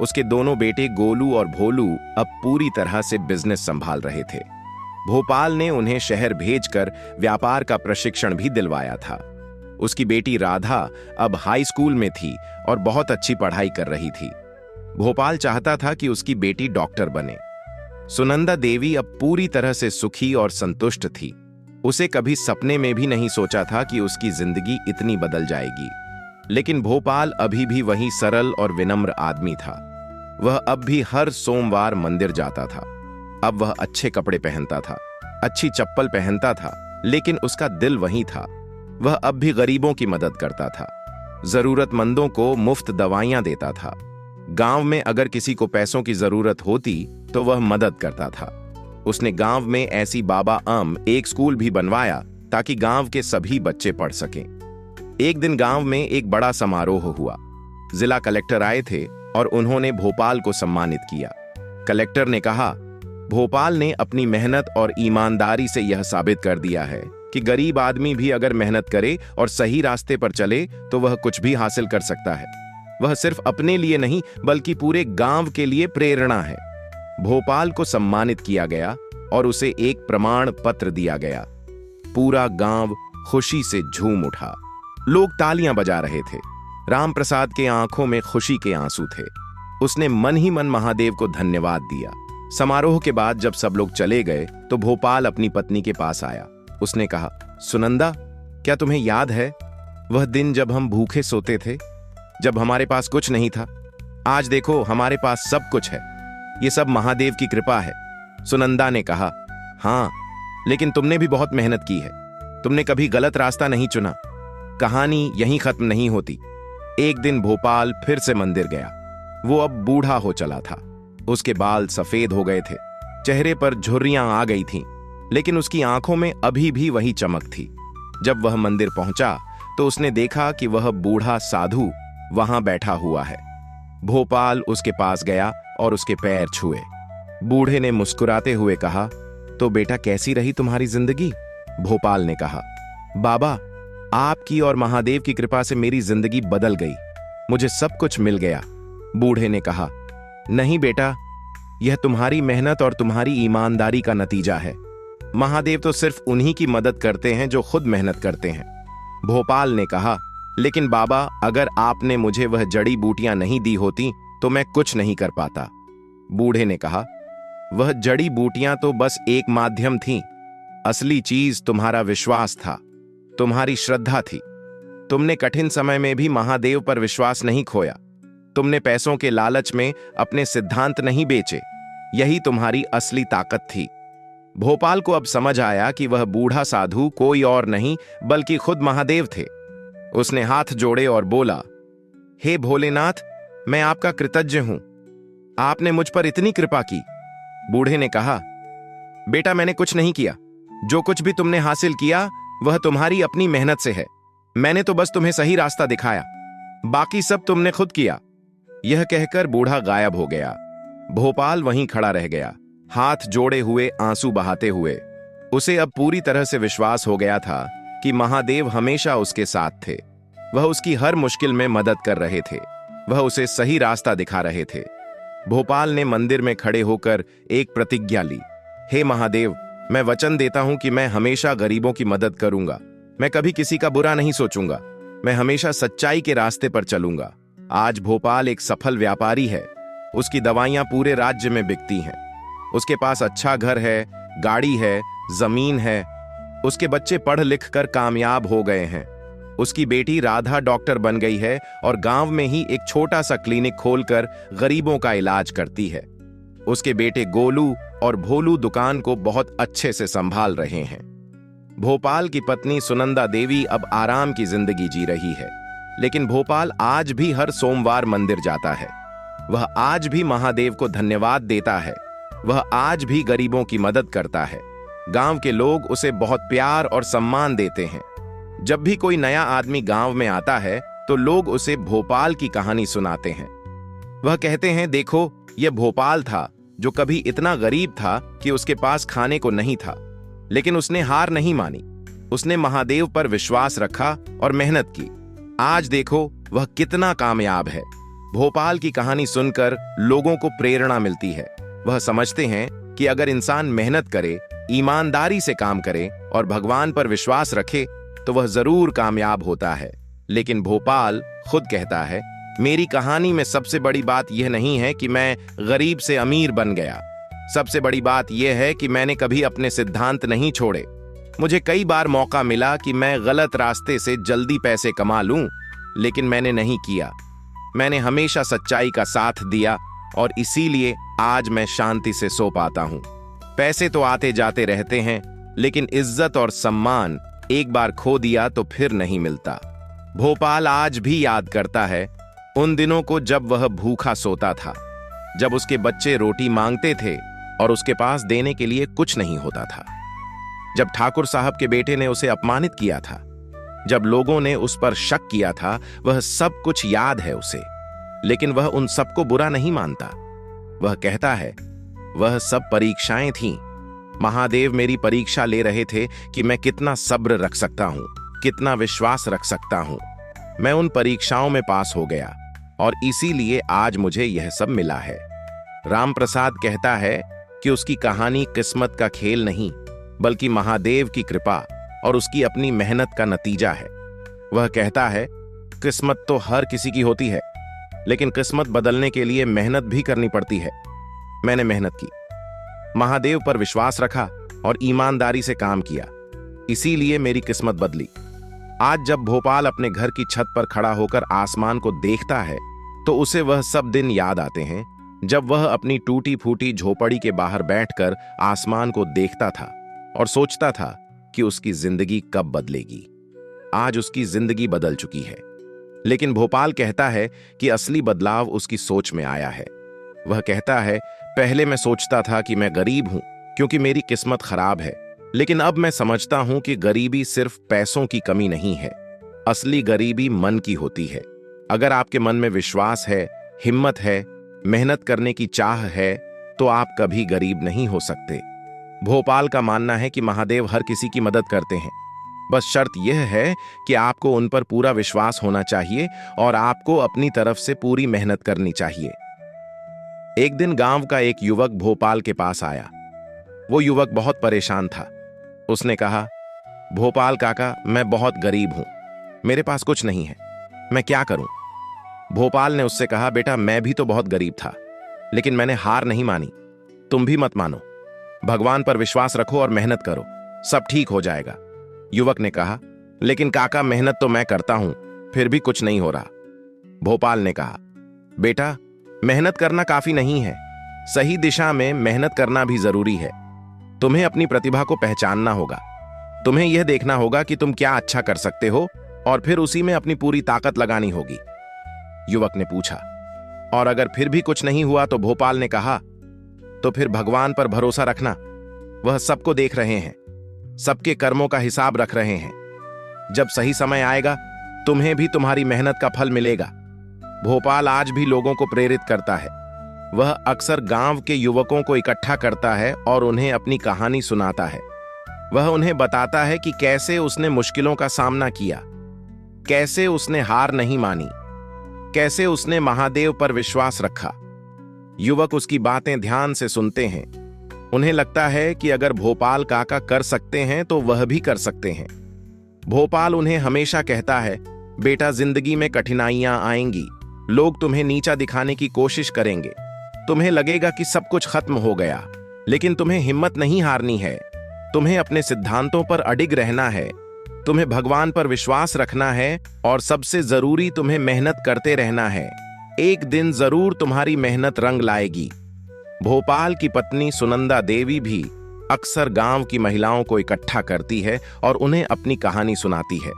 उसके दोनों बेटे गोलू और भोलू अब पूरी तरह से बिजनेस संभाल रहे थे। भोपाल ने उन्हें शहर भेजकर व्यापार का प्रशिक्षण भी दिलवाया था। उसकी बेटी राधा अब हाई स्कूल में थी और बहुत अच्छी पढ़ाई कर रही थी। भोपाल चाहता था कि उसकी बेटी डॉक्टर बने। सुनंदा देवी अब पूरी तरह से सुखी और संतुष्ट थी। उसे कभी सपने में भी नहीं सोचा था कि उसकी जिंदगी इतनी बदल जाएगी। लेकिन भोपाल अभी भी वही सरल और विनम्र आदमी था। वह अब भी हर सोमवार मंदिर जाता था। अब वह अच्छे कपड़े पहनता था, अच्छी चप्पल पहनता था, लेकिन उसका दिल वहीं था। वह अब भी गरीबों की मदद करता था, जरूरतमंदों को मुफ्त दवाइयां देता था। गांव में अगर किसी को पैसों की जरूरत होती तो वह मदद करता था। उसने गांव में ऐसी बाबा एक स्कूल भी बनवाया ताकि गांव के सभी बच्चे पढ़ सकें। एक दिन गांव में एक बड़ा समारोह हुआ। जिला कलेक्टर आए थे और उन्होंने भोपाल को सम्मानित किया। कलेक्टर ने कहा, भोपाल ने अपनी मेहनत और ईमानदारी से यह साबित कर दिया है कि गरीब आदमी भी अगर मेहनत करे और सही रास्ते पर चले तो वह कुछ भी हासिल कर सकता है। वह सिर्फ अपने लिए नहीं बल्कि पूरे गांव के लिए प्रेरणा है। भोपाल को सम्मानित किया गया और उसे एक प्रमाण पत्र दिया गया। पूरा गांव खुशी से झूम उठा। लोग तालियां बजा रहे थे। राम प्रसाद के आंखों में खुशी के आंसू थे। उसने मन ही मन महादेव को धन्यवाद दिया। समारोह के बाद जब सब लोग चले गए तो भोपाल अपनी पत्नी के पास आया। उसने कहा, सुनंदा, क्या तुम्हें याद है वह दिन जब हम भूखे सोते थे, जब हमारे पास कुछ नहीं था? आज देखो हमारे पास सब कुछ है। ये सब महादेव की कृपा है। सुनंदा ने कहा, हाँ, लेकिन तुमने भी बहुत मेहनत की है। तुमने कभी गलत रास्ता नहीं चुना। कहानी यहीं खत्म नहीं होती। एक दिन भोपाल फिर से मंदिर गया। वो अब बूढ़ा हो चला था। उसके बाल सफेद हो गए थे, चेहरे पर झुर्रियां आ गई थीं, लेकिन उसकी आंखों में अभी भी वही चमक थी। जब वह मंदिर पहुंचा तो उसने देखा कि वह बूढ़ा साधु वहां बैठा हुआ है। भोपाल उसके पास गया और उसके पैर छुए। बूढ़े ने मुस्कुराते हुए कहा, तो बेटा कैसी रही तुम्हारी जिंदगी? भोपाल ने कहा, बाबा, आपकी और महादेव की कृपा से मेरी जिंदगी बदल गई। मुझे सब कुछ मिल गया। बूढ़े ने कहा, नहीं बेटा, यह तुम्हारी मेहनत और तुम्हारी ईमानदारी का नतीजा है। महादेव तो सिर्फ उन्हीं की मदद करते हैं जो खुद मेहनत करते हैं। भोपाल ने कहा, लेकिन बाबा, अगर आपने मुझे वह जड़ी बूटियां नहीं दी होती तो मैं कुछ नहीं कर पाता। बूढ़े ने कहा, वह जड़ी बूटियां तो बस एक माध्यम थीं। असली चीज तुम्हारा विश्वास था, तुम्हारी श्रद्धा थी। तुमने कठिन समय में भी महादेव पर विश्वास नहीं खोया। तुमने पैसों के लालच में अपने सिद्धांत नहीं बेचे। यही तुम्हारी असली ताकत थी। भोपाल को अब समझ आया कि वह बूढ़ा साधु कोई और नहीं बल्कि खुद महादेव थे। उसने हाथ जोड़े और बोला, हे भोलेनाथ, मैं आपका कृतज्ञ हूं। आपने मुझ पर इतनी कृपा की। बूढ़े ने कहा, बेटा, मैंने कुछ नहीं किया। जो कुछ भी तुमने हासिल किया वह तुम्हारी अपनी मेहनत से है। मैंने तो बस तुम्हें सही रास्ता दिखाया, बाकी सब तुमने खुद किया। यह कहकर बूढ़ा गायब हो गया। भोपाल वहीं खड़ा रह गया, हाथ जोड़े हुए, आंसू बहाते हुए। उसे अब पूरी तरह से विश्वास हो गया था कि महादेव हमेशा उसके साथ थे। वह उसकी हर मुश्किल में मदद कर रहे थे। वह उसे सही रास्ता दिखा रहे थे। भोपाल ने मंदिर में खड़े होकर एक प्रतिज्ञा ली, हे महादेव, मैं वचन देता हूं कि मैं हमेशा गरीबों की मदद करूंगा। मैं कभी किसी का बुरा नहीं सोचूंगा। मैं हमेशा सच्चाई के रास्ते पर चलूंगा। आज भोपाल एक सफल व्यापारी है। उसकी दवाइयां पूरे राज्य में बिकती हैं। उसके पास अच्छा घर है, गाड़ी है, जमीन है। उसके बच्चे पढ़ लिख कर कामयाब हो गए हैं। उसकी बेटी राधा डॉक्टर बन गई है और गांव में ही एक छोटा सा क्लिनिक खोलकर गरीबों का इलाज करती है। उसके बेटे गोलू और भोलू दुकान को बहुत अच्छे से संभाल रहे हैं। भोपाल की पत्नी सुनंदा देवी अब आराम की जिंदगी जी रही है, लेकिन भोपाल आज भी हर सोमवार मंदिर जाता है। वह आज भी महादेव को धन्यवाद देता है। वह आज भी गरीबों की मदद करता है। गांव के लोग उसे बहुत प्यार और सम्मान देते हैं। जब भी कोई नया आदमी गांव में आता है तो लोग उसे भोपाल की कहानी सुनाते हैं। वह कहते हैं, देखो, यह भोपाल था जो कभी इतना गरीब था कि उसके पास खाने को नहीं था, लेकिन उसने हार नहीं मानी। उसने महादेव पर विश्वास रखा और मेहनत की। आज देखो वह कितना कामयाब है। भोपाल की कहानी सुनकर लोगों को प्रेरणा मिलती है। वह समझते हैं कि अगर इंसान मेहनत करे, ईमानदारी से काम करे और भगवान पर विश्वास रखे तो वह जरूर कामयाब होता है। लेकिन भोपाल खुद कहता है, मेरी कहानी में सबसे बड़ी बात यह नहीं है कि मैं गरीब से अमीर बन गया। सबसे बड़ी बात यह है कि मैंने कभी अपने सिद्धांत नहीं छोड़े। मुझे कई बार मौका मिला कि मैं गलत रास्ते से जल्दी पैसे कमा लूं, लेकिन मैंने नहीं किया। मैंने हमेशा सच्चाई का साथ दिया और इसीलिए आज मैं शांति से सो पाता हूं। पैसे तो आते जाते रहते हैं, लेकिन इज्जत और सम्मान एक बार खो दिया तो फिर नहीं मिलता। भोपाल आज भी याद करता है उन दिनों को जब वह भूखा सोता था, जब उसके बच्चे रोटी मांगते थे और उसके पास देने के लिए कुछ नहीं होता था। जब ठाकुर साहब के बेटे ने उसे अपमानित किया था, जब लोगों ने उस पर शक किया था, वह सब कुछ याद है उसे। लेकिन वह उन सबको बुरा नहीं मानता। वह कहता है, वह सब परीक्षाएं थीं। महादेव मेरी परीक्षा ले रहे थे कि मैं कितना सब्र रख सकता हूं, कितना विश्वास रख सकता हूं। मैं उन परीक्षाओं में पास हो गया और इसीलिए आज मुझे यह सब मिला है। राम प्रसाद कहता है कि उसकी कहानी किस्मत का खेल नहीं, बल्कि महादेव की कृपा और उसकी अपनी मेहनत का नतीजा है। वह कहता है, किस्मत तो हर किसी की होती है, लेकिन किस्मत बदलने के लिए मेहनत भी करनी पड़ती है। मैंने मेहनत की, महादेव पर विश्वास रखा और ईमानदारी से काम किया, इसीलिए मेरी किस्मत बदली। आज जब भोपाल अपने घर की छत पर खड़ा होकर आसमान को देखता है तो उसे वह सब दिन याद आते हैं जब वह अपनी टूटी फूटी झोपड़ी के बाहर बैठकर आसमान को देखता था और सोचता था कि उसकी जिंदगी कब बदलेगी। आज उसकी जिंदगी बदल चुकी है, लेकिन भोपाल कहता है कि असली बदलाव उसकी सोच में आया है। वह कहता है, पहले मैं सोचता था कि मैं गरीब हूं क्योंकि मेरी किस्मत खराब है, लेकिन अब मैं समझता हूं कि गरीबी सिर्फ पैसों की कमी नहीं है, असली गरीबी मन की होती है। अगर आपके मन में विश्वास है, हिम्मत है, मेहनत करने की चाह है, तो आप कभी गरीब नहीं हो सकते। भोपाल का मानना है कि महादेव हर किसी की मदद करते हैं, बस शर्त यह है कि आपको उन पर पूरा विश्वास होना चाहिए और आपको अपनी तरफ से पूरी मेहनत करनी चाहिए। एक दिन गांव का एक युवक भोपाल के पास आया। वो युवक बहुत परेशान था। उसने कहा, भोपाल काका, मैं बहुत गरीब हूं, मेरे पास कुछ नहीं है, मैं क्या करूं? भोपाल ने उससे कहा, बेटा, मैं भी तो बहुत गरीब था, लेकिन मैंने हार नहीं मानी। तुम भी मत मानो, भगवान पर विश्वास रखो और मेहनत करो, सब ठीक हो जाएगा। युवक ने कहा, लेकिन काका, मेहनत तो मैं करता हूं, फिर भी कुछ नहीं हो रहा। भोपाल ने कहा, बेटा, मेहनत करना काफी नहीं है, सही दिशा में मेहनत करना भी जरूरी है। तुम्हें अपनी प्रतिभा को पहचानना होगा, तुम्हें यह देखना होगा कि तुम क्या अच्छा कर सकते हो और फिर उसी में अपनी पूरी ताकत लगानी होगी। युवक ने पूछा, और अगर फिर भी कुछ नहीं हुआ? तो भोपाल ने कहा, तो फिर भगवान पर भरोसा रखना, वह सबको देख रहे हैं, सबके कर्मों का हिसाब रख रहे हैं। जब सही समय आएगा तुम्हें भी तुम्हारी मेहनत का फल मिलेगा। भोपाल आज भी लोगों को प्रेरित करता है। वह अक्सर गांव के युवकों को इकट्ठा करता है और उन्हें अपनी कहानी सुनाता है। वह उन्हें बताता है कि कैसे उसने मुश्किलों का सामना किया, कैसे उसने हार नहीं मानी, कैसे उसने महादेव पर विश्वास रखा। युवक उसकी बातें ध्यान से सुनते हैं। उन्हें लगता है कि अगर भोपाल काका कर सकते हैं तो वह भी कर सकते हैं। भोपाल उन्हें हमेशा कहता है, बेटा, जिंदगी में कठिनाइयां आएंगी, लोग तुम्हें नीचा दिखाने की कोशिश करेंगे, तुम्हें लगेगा कि सब कुछ खत्म हो गया, लेकिन तुम्हें हिम्मत नहीं हारनी है। तुम्हें अपने सिद्धांतों पर अडिग रहना है, तुम्हें भगवान पर विश्वास रखना है और सबसे जरूरी तुम्हें मेहनत करते रहना है। एक दिन जरूर तुम्हारी मेहनत रंग लाएगी। भोपाल की पत्नी सुनंदा देवी भी अक्सर गांव की महिलाओं को इकट्ठा करती है और उन्हें अपनी कहानी सुनाती है।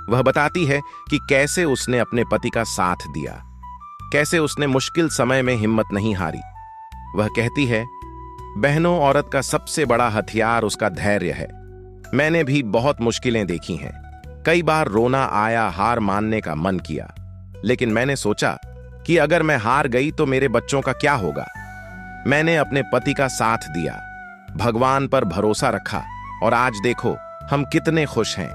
वह बताती है कि कैसे उसने अपने पति का साथ दिया, कैसे उसने मुश्किल समय में हिम्मत नहीं हारी। वह कहती है, बहनों, औरत का सबसे बड़ा हथियार उसका धैर्य है। मैंने भी बहुत मुश्किलें देखी हैं, कई बार रोना आया, हार मानने का मन किया, लेकिन मैंने सोचा कि अगर मैं हार गई तो मेरे बच्चों का क्या होगा। मैंने अपने पति का साथ दिया, भगवान पर भरोसा रखा और आज देखो हम कितने खुश हैं।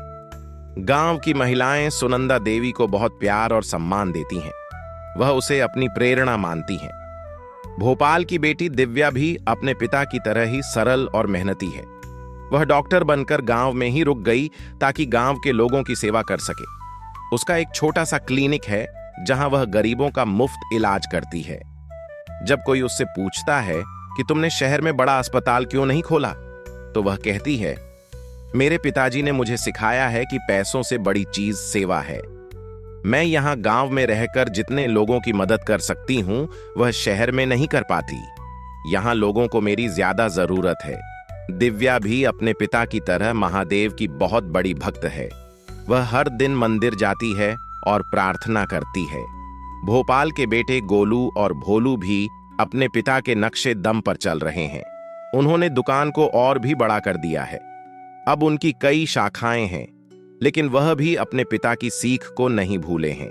गांव की महिलाएं सुनंदा देवी को बहुत प्यार और सम्मान देती हैं। वह उसे अपनी प्रेरणा मानती हैं। भोपाल की बेटी दिव्या भी अपने पिता की तरह ही सरल और मेहनती है। वह डॉक्टर बनकर गांव में ही रुक गई ताकि गांव के लोगों की सेवा कर सके। उसका एक छोटा सा क्लिनिक है जहां वह गरीबों का मुफ्त इलाज करती है। जब कोई उससे पूछता है कि तुमने शहर में बड़ा अस्पताल क्यों नहीं खोला, तो वह कहती है, मेरे पिताजी ने मुझे सिखाया है कि पैसों से बड़ी चीज सेवा है। मैं यहाँ गांव में रहकर जितने लोगों की मदद कर सकती हूँ वह शहर में नहीं कर पाती। यहाँ लोगों को मेरी ज्यादा जरूरत है। दिव्या भी अपने पिता की तरह महादेव की बहुत बड़ी भक्त है। वह हर दिन मंदिर जाती है और प्रार्थना करती है। भोपाल के बेटे गोलू और भोलू भी अपने पिता के नक्शे दम पर चल रहे हैं। उन्होंने दुकान को और भी बड़ा कर दिया है। अब उनकी कई शाखाएं हैं, लेकिन वह भी अपने पिता की सीख को नहीं भूले हैं।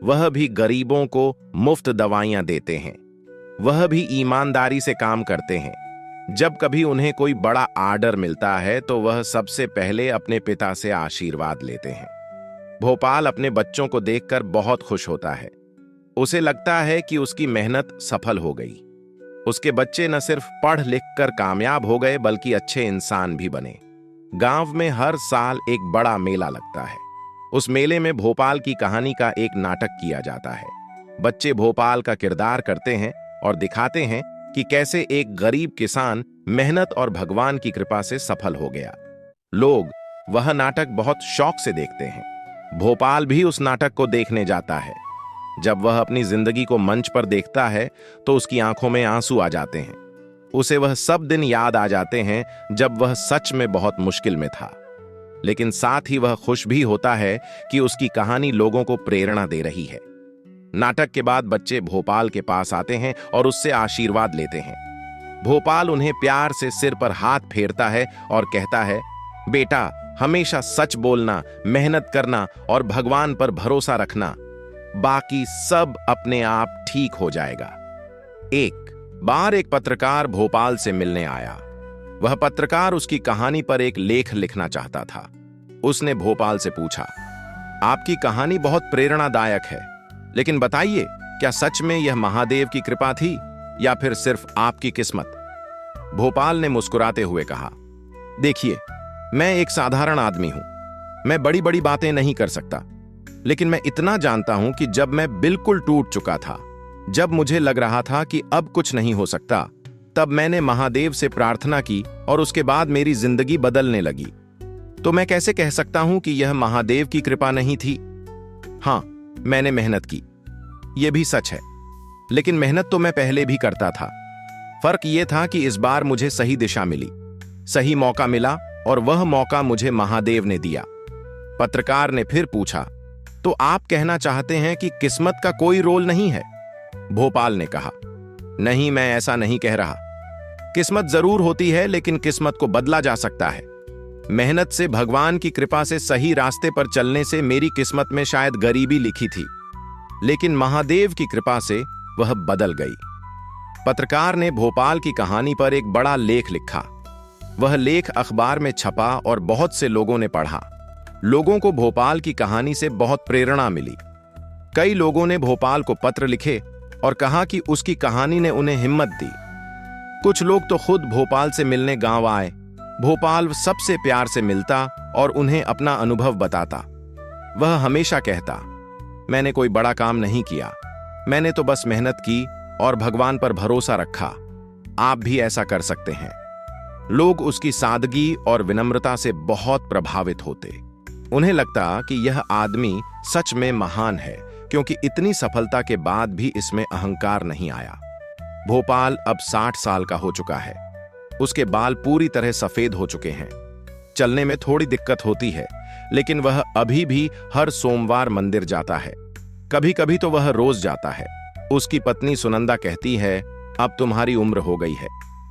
वह भी गरीबों को मुफ्त दवाइयां देते हैं। वह भी ईमानदारी से काम करते हैं। जब कभी उन्हें कोई बड़ा आर्डर मिलता है तो वह सबसे पहले अपने पिता से आशीर्वाद लेते हैं। भोपाल अपने बच्चों को देखकर बहुत खुश होता है। उसे लगता है कि उसकी मेहनत सफल हो गई। उसके बच्चे न सिर्फ पढ़ लिख कर कामयाब हो गए बल्कि अच्छे इंसान भी बने। गांव में हर साल एक बड़ा मेला लगता है। उस मेले में भोपाल की कहानी का एक नाटक किया जाता है। बच्चे भोपाल का किरदार करते हैं और दिखाते हैं कि कैसे एक गरीब किसान मेहनत और भगवान की कृपा से सफल हो गया। लोग वह नाटक बहुत शौक से देखते हैं। भोपाल भी उस नाटक को देखने जाता है। जब वह अपनी जिंदगी को मंच पर देखता है तो उसकी आंखों में आंसू आ जाते हैं। उसे वह सब दिन याद आ जाते हैं जब वह सच में बहुत मुश्किल में था। लेकिन साथ ही वह खुश भी होता है कि उसकी कहानी लोगों को प्रेरणा दे रही है। नाटक के बाद बच्चे भोपाल के पास आते हैं और उससे आशीर्वाद लेते हैं। भोपाल उन्हें प्यार से सिर पर हाथ फेरता है और कहता है, बेटा, हमेशा सच बोलना, मेहनत करना और भगवान पर भरोसा रखना। बाकी सब अपने आप ठीक हो जाएगा। एक बार एक पत्रकार भोपाल से मिलने आया। वह पत्रकार उसकी कहानी पर एक लेख लिखना चाहता था। उसने भोपाल से पूछा, आपकी कहानी बहुत प्रेरणादायक है, लेकिन बताइए, क्या सच में यह महादेव की कृपा थी या फिर सिर्फ आपकी किस्मत? भोपाल ने मुस्कुराते हुए कहा, देखिए, मैं एक साधारण आदमी हूं। मैं बड़ी बड़ी बातें नहीं कर सकता, लेकिन मैं इतना जानता हूं कि जब मैं बिल्कुल टूट चुका था, जब मुझे लग रहा था कि अब कुछ नहीं हो सकता, तब मैंने महादेव से प्रार्थना की और उसके बाद मेरी जिंदगी बदलने लगी। तो मैं कैसे कह सकता हूं कि यह महादेव की कृपा नहीं थी? हां, मैंने मेहनत की, यह भी सच है, लेकिन मेहनत तो मैं पहले भी करता था। फर्क यह था कि इस बार मुझे सही दिशा मिली, सही मौका मिला और वह मौका मुझे महादेव ने दिया। पत्रकार ने फिर पूछा, तो आप कहना चाहते हैं कि किस्मत का कोई रोल नहीं है? भोपाल ने कहा, नहीं, मैं ऐसा नहीं कह रहा। किस्मत जरूर होती है, लेकिन किस्मत को बदला जा सकता है। मेहनत से, भगवान की कृपा से, सही रास्ते पर चलने से मेरी किस्मत में शायद गरीबी लिखी थी, लेकिन महादेव की कृपा से वह बदल गई। पत्रकार ने भोपाल की कहानी पर एक बड़ा लेख लिखा। वह लेख अखबार में छपा और बहुत से लोगों ने पढ़ा। लोगों को भोपाल की कहानी से बहुत प्रेरणा मिली। कई लोगों ने भोपाल को पत्र लिखे और कहा कि उसकी कहानी ने उन्हें हिम्मत दी। कुछ लोग तो खुद भोपाल से मिलने गांव आए। भोपाल सबसे प्यार से मिलता और उन्हें अपना अनुभव बताता। वह हमेशा कहता, मैंने कोई बड़ा काम नहीं किया, मैंने तो बस मेहनत की और भगवान पर भरोसा रखा। आप भी ऐसा कर सकते हैं। लोग उसकी सादगी और विनम्रता से बहुत प्रभावित होते। उन्हें लगता कि यह आदमी सच में महान है, क्योंकि इतनी सफलता के बाद भी इसमें अहंकार नहीं आया। भोपाल अब 60 साल का हो चुका है। उसके बाल पूरी तरह सफेद हो चुके हैं। चलने में थोड़ी दिक्कत होती है, लेकिन वह अभी भी हर सोमवार मंदिर जाता है। कभी कभी तो वह रोज जाता है। उसकी पत्नी सुनंदा कहती है, अब तुम्हारी उम्र हो गई है,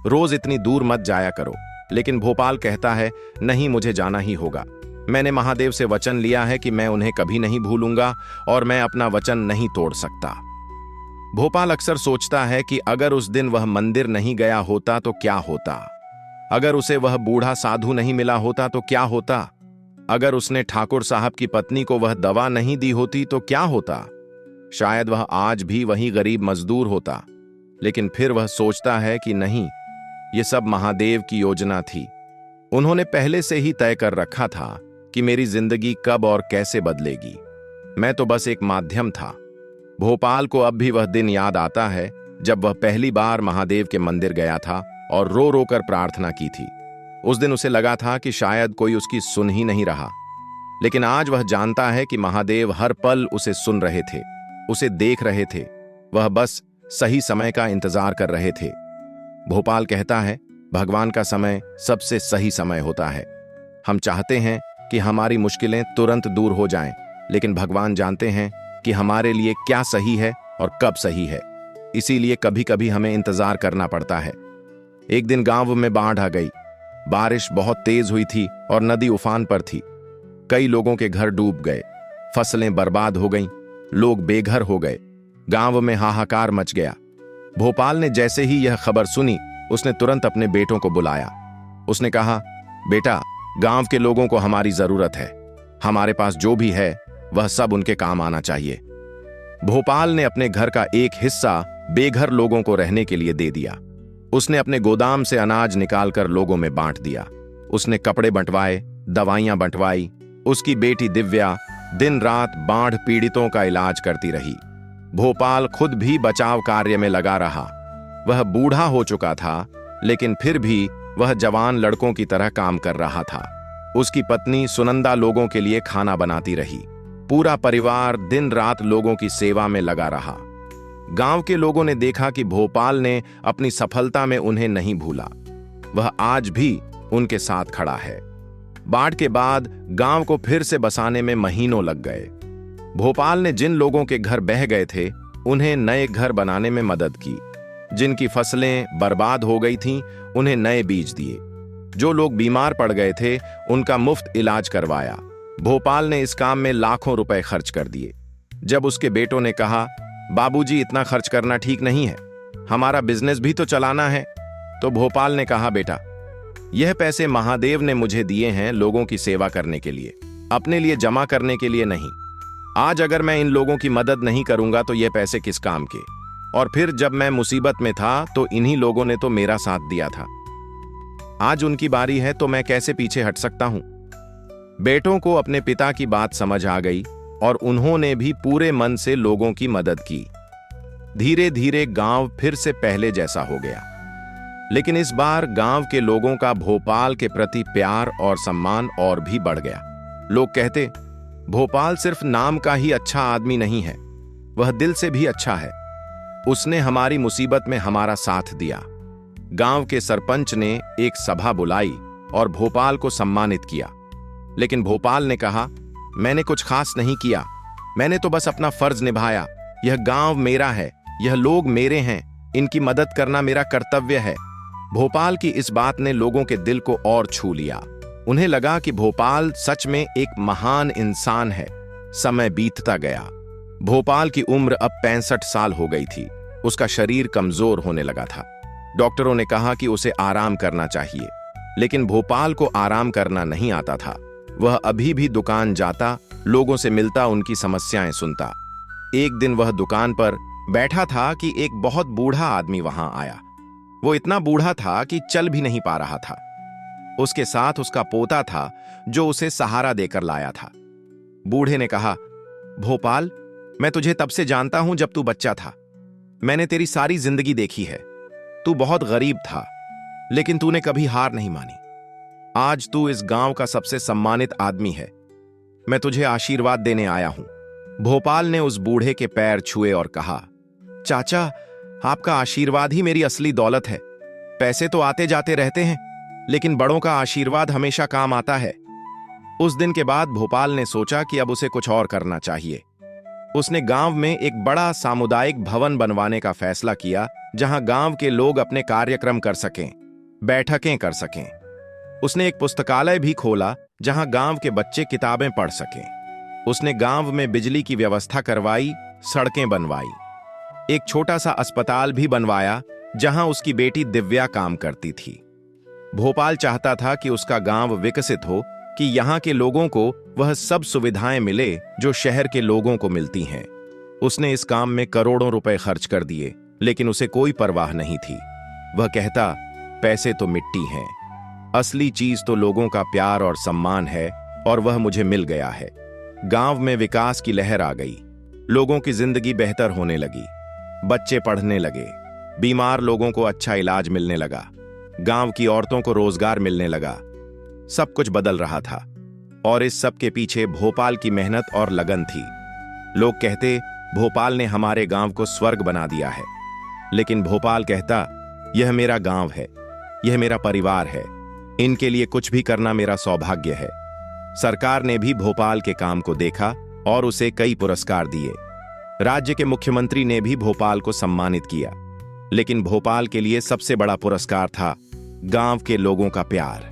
रोज इतनी दूर मत जाया करो। लेकिन भोपाल कहता है, नहीं, मुझे जाना ही होगा। मैंने महादेव से वचन लिया है कि मैं उन्हें कभी नहीं भूलूंगा और मैं अपना वचन नहीं तोड़ सकता। भोपाल अक्सर सोचता है कि अगर उस दिन वह मंदिर नहीं गया होता तो क्या होता? अगर उसे वह बूढ़ा साधु नहीं मिला होता तो क्या होता? अगर उसने ठाकुर साहब की पत्नी को वह दवा नहीं दी होती तो क्या होता? शायद वह आज भी वही गरीब मजदूर होता। लेकिन फिर वह सोचता है कि नहीं, ये सब महादेव की योजना थी। उन्होंने पहले से ही तय कर रखा था कि मेरी जिंदगी कब और कैसे बदलेगी। मैं तो बस एक माध्यम था। भोपाल को अब भी वह दिन याद आता है जब वह पहली बार महादेव के मंदिर गया था और रो रो कर प्रार्थना की थी। उस दिन उसे लगा था कि शायद कोई उसकी सुन ही नहीं रहा, लेकिन आज वह जानता है कि महादेव हर पल उसे सुन रहे थे, उसे देख रहे थे। वह बस सही समय का इंतजार कर रहे थे। भोपाल कहता है, भगवान का समय सबसे सही समय होता है। हम चाहते हैं कि हमारी मुश्किलें तुरंत दूर हो जाएं, लेकिन भगवान जानते हैं कि हमारे लिए क्या सही है और कब सही है। इसीलिए कभी कभी हमें इंतजार करना पड़ता है। एक दिन गांव में बाढ़ आ गई। बारिश बहुत तेज हुई थी और नदी उफान पर थी। कई लोगों के घर डूब गए, फसलें बर्बाद हो गईं, लोग बेघर हो गए। गांव में हाहाकार मच गया। भोपाल ने जैसे ही यह खबर सुनी, उसने तुरंत अपने बेटों को बुलाया। उसने कहा, बेटा, गांव के लोगों को हमारी जरूरत है। हमारे पास जो भी है वह सब उनके काम आना चाहिए। भोपाल ने अपने घर का एक हिस्सा बेघर लोगों को रहने के लिए दे दिया। उसने अपने गोदाम से अनाज निकालकर लोगों में बांट दिया। उसने कपड़े बंटवाए, दवाइयां बंटवाई। उसकी बेटी दिव्या दिन रात बाढ़ पीड़ितों का इलाज करती रही। भोपाल खुद भी बचाव कार्य में लगा रहा। वह बूढ़ा हो चुका था, लेकिन फिर भी वह जवान लड़कों की तरह काम कर रहा था। उसकी पत्नी सुनंदा लोगों के लिए खाना बनाती रही। पूरा परिवार दिन रात लोगों की सेवा में लगा रहा। गांव के लोगों ने देखा कि भोपाल ने अपनी सफलता में उन्हें नहीं भूला। वह आज भी उनके साथ खड़ा है। बाढ़ के बाद गांव को फिर से बसाने में महीनों लग गए। भोपाल ने जिन लोगों के घर बह गए थे, उन्हें नए घर बनाने में मदद की। जिनकी फसलें बर्बाद हो गई थीं, उन्हें नए बीज दिए। जो लोग बीमार पड़ गए थे, उनका मुफ्त इलाज करवाया। भोपाल ने इस काम में लाखों रुपए खर्च कर दिए। जब उसके बेटों ने कहा, बाबूजी इतना खर्च करना ठीक नहीं है, हमारा बिजनेस भी तो चलाना है, तो भोपाल ने कहा, बेटा यह पैसे महादेव ने मुझे दिए हैं लोगों की सेवा करने के लिए, अपने लिए जमा करने के लिए नहीं। आज अगर मैं इन लोगों की मदद नहीं करूंगा तो यह पैसे किस काम के। और फिर जब मैं मुसीबत में था तो इन्हीं लोगों ने तो मेरा साथ दिया था। आज उनकी बारी है तो मैं कैसे पीछे हट सकता हूं। बेटों को अपने पिता की बात समझ आ गई और उन्होंने भी पूरे मन से लोगों की मदद की। धीरे धीरे गांव फिर से पहले जैसा हो गया। लेकिन इस बार गांव के लोगों का भोपाल के प्रति प्यार और सम्मान और भी बढ़ गया। लोग कहते, भोपाल सिर्फ नाम का ही अच्छा आदमी नहीं है, वह दिल से भी अच्छा है। उसने हमारी मुसीबत में हमारा साथ दिया। गांव के सरपंच ने एक सभा बुलाई और भोपाल को सम्मानित किया। लेकिन भोपाल ने कहा, मैंने कुछ खास नहीं किया, मैंने तो बस अपना फर्ज निभाया। यह गांव मेरा है, यह लोग मेरे हैं, इनकी मदद करना मेरा कर्तव्य है। भोपाल की इस बात ने लोगों के दिल को और छू लिया। उन्हें लगा कि भोपाल सच में एक महान इंसान है। समय बीतता गया। भोपाल की उम्र अब 65 साल हो गई थी। उसका शरीर कमजोर होने लगा था। डॉक्टरों ने कहा कि उसे आराम करना चाहिए, लेकिन भोपाल को आराम करना नहीं आता था। वह अभी भी दुकान जाता, लोगों से मिलता, उनकी समस्याएं सुनता। एक दिन वह दुकान पर बैठा था कि एक बहुत बूढ़ा आदमी वहां आया। वो इतना बूढ़ा था कि चल भी नहीं पा रहा था। उसके साथ उसका पोता था जो उसे सहारा देकर लाया था। बूढ़े ने कहा, भोपाल, मैं तुझे तब से जानता हूं जब तू बच्चा था। मैंने तेरी सारी जिंदगी देखी है। तू बहुत गरीब था, लेकिन तूने कभी हार नहीं मानी। आज तू इस गांव का सबसे सम्मानित आदमी है। मैं तुझे आशीर्वाद देने आया हूं। भोपाल ने उस बूढ़े के पैर छुए और कहा, चाचा, आपका आशीर्वाद ही मेरी असली दौलत है। पैसे तो आते जाते रहते हैं, लेकिन बड़ों का आशीर्वाद हमेशा काम आता है। उस दिन के बाद भोपाल ने सोचा कि अब उसे कुछ और करना चाहिए। उसने गांव में एक बड़ा सामुदायिक भवन बनवाने का फैसला किया, जहां गांव के लोग अपने कार्यक्रम कर सकें, बैठकें कर सकें। उसने एक पुस्तकालय भी खोला, जहां गांव के बच्चे किताबें पढ़ सकें। उसने गांव में बिजली की व्यवस्था करवाई, सड़कें बनवाई। एक छोटा सा अस्पताल भी बनवाया, जहां उसकी बेटी दिव्या काम करती थी। भोपाल चाहता था कि उसका गांव विकसित हो, कि यहां के लोगों को वह सब सुविधाएं मिले जो शहर के लोगों को मिलती हैं। उसने इस काम में करोड़ों रुपए खर्च कर दिए, लेकिन उसे कोई परवाह नहीं थी। वह कहता, पैसे तो मिट्टी हैं, असली चीज तो लोगों का प्यार और सम्मान है, और वह मुझे मिल गया है। गांव में विकास की लहर आ गई। लोगों की जिंदगी बेहतर होने लगी। बच्चे पढ़ने लगे, बीमार लोगों को अच्छा इलाज मिलने लगा, गांव की औरतों को रोजगार मिलने लगा। सब कुछ बदल रहा था, और इस सब के पीछे भोपाल की मेहनत और लगन थी। लोग कहते, भोपाल ने हमारे गांव को स्वर्ग बना दिया है। लेकिन भोपाल कहता, यह मेरा गांव है, यह मेरा परिवार है, इनके लिए कुछ भी करना मेरा सौभाग्य है। सरकार ने भी भोपाल के काम को देखा और उसे कई पुरस्कार दिए। राज्य के मुख्यमंत्री ने भी भोपाल को सम्मानित किया। लेकिन भोपाल के लिए सबसे बड़ा पुरस्कार था गांव के लोगों का प्यार।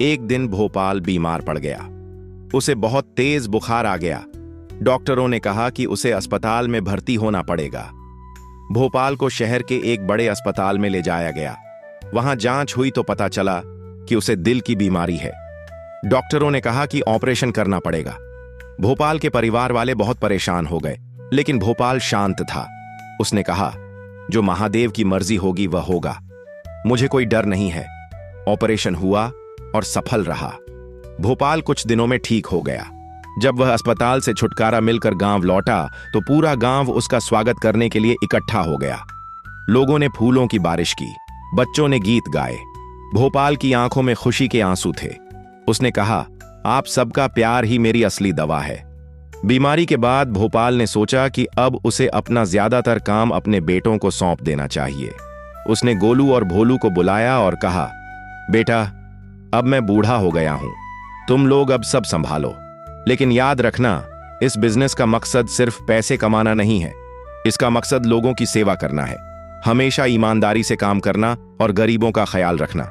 एक दिन भोपाल बीमार पड़ गया। उसे बहुत तेज बुखार आ गया। डॉक्टरों ने कहा कि उसे अस्पताल में भर्ती होना पड़ेगा। भोपाल को शहर के एक बड़े अस्पताल में ले जाया गया। वहां जांच हुई तो पता चला कि उसे दिल की बीमारी है। डॉक्टरों ने कहा कि ऑपरेशन करना पड़ेगा। भोपाल के परिवार वाले बहुत परेशान हो गए, लेकिन भोपाल शांत था। उसने कहा, जो महादेव की मर्जी होगी वह होगा, मुझे कोई डर नहीं है। ऑपरेशन हुआ और सफल रहा। भोपाल कुछ दिनों में ठीक हो गया। जब वह अस्पताल से छुटकारा मिलकर गांव लौटा तो पूरा गांव उसका स्वागत करने के लिए इकट्ठा हो गया। लोगों ने फूलों की बारिश की, बच्चों ने गीत गाए। भोपाल की आंखों में खुशी के आंसू थे। उसने कहा, आप सबका प्यार ही मेरी असली दवा है। बीमारी के बाद भोपाल ने सोचा कि अब उसे अपना ज्यादातर काम अपने बेटों को सौंप देना चाहिए। उसने गोलू और भोलू को बुलाया और कहा, बेटा, अब मैं बूढ़ा हो गया हूं, तुम लोग अब सब संभालो। लेकिन याद रखना, इस बिजनेस का मकसद सिर्फ पैसे कमाना नहीं है, इसका मकसद लोगों की सेवा करना है। हमेशा ईमानदारी से काम करना और गरीबों का ख्याल रखना।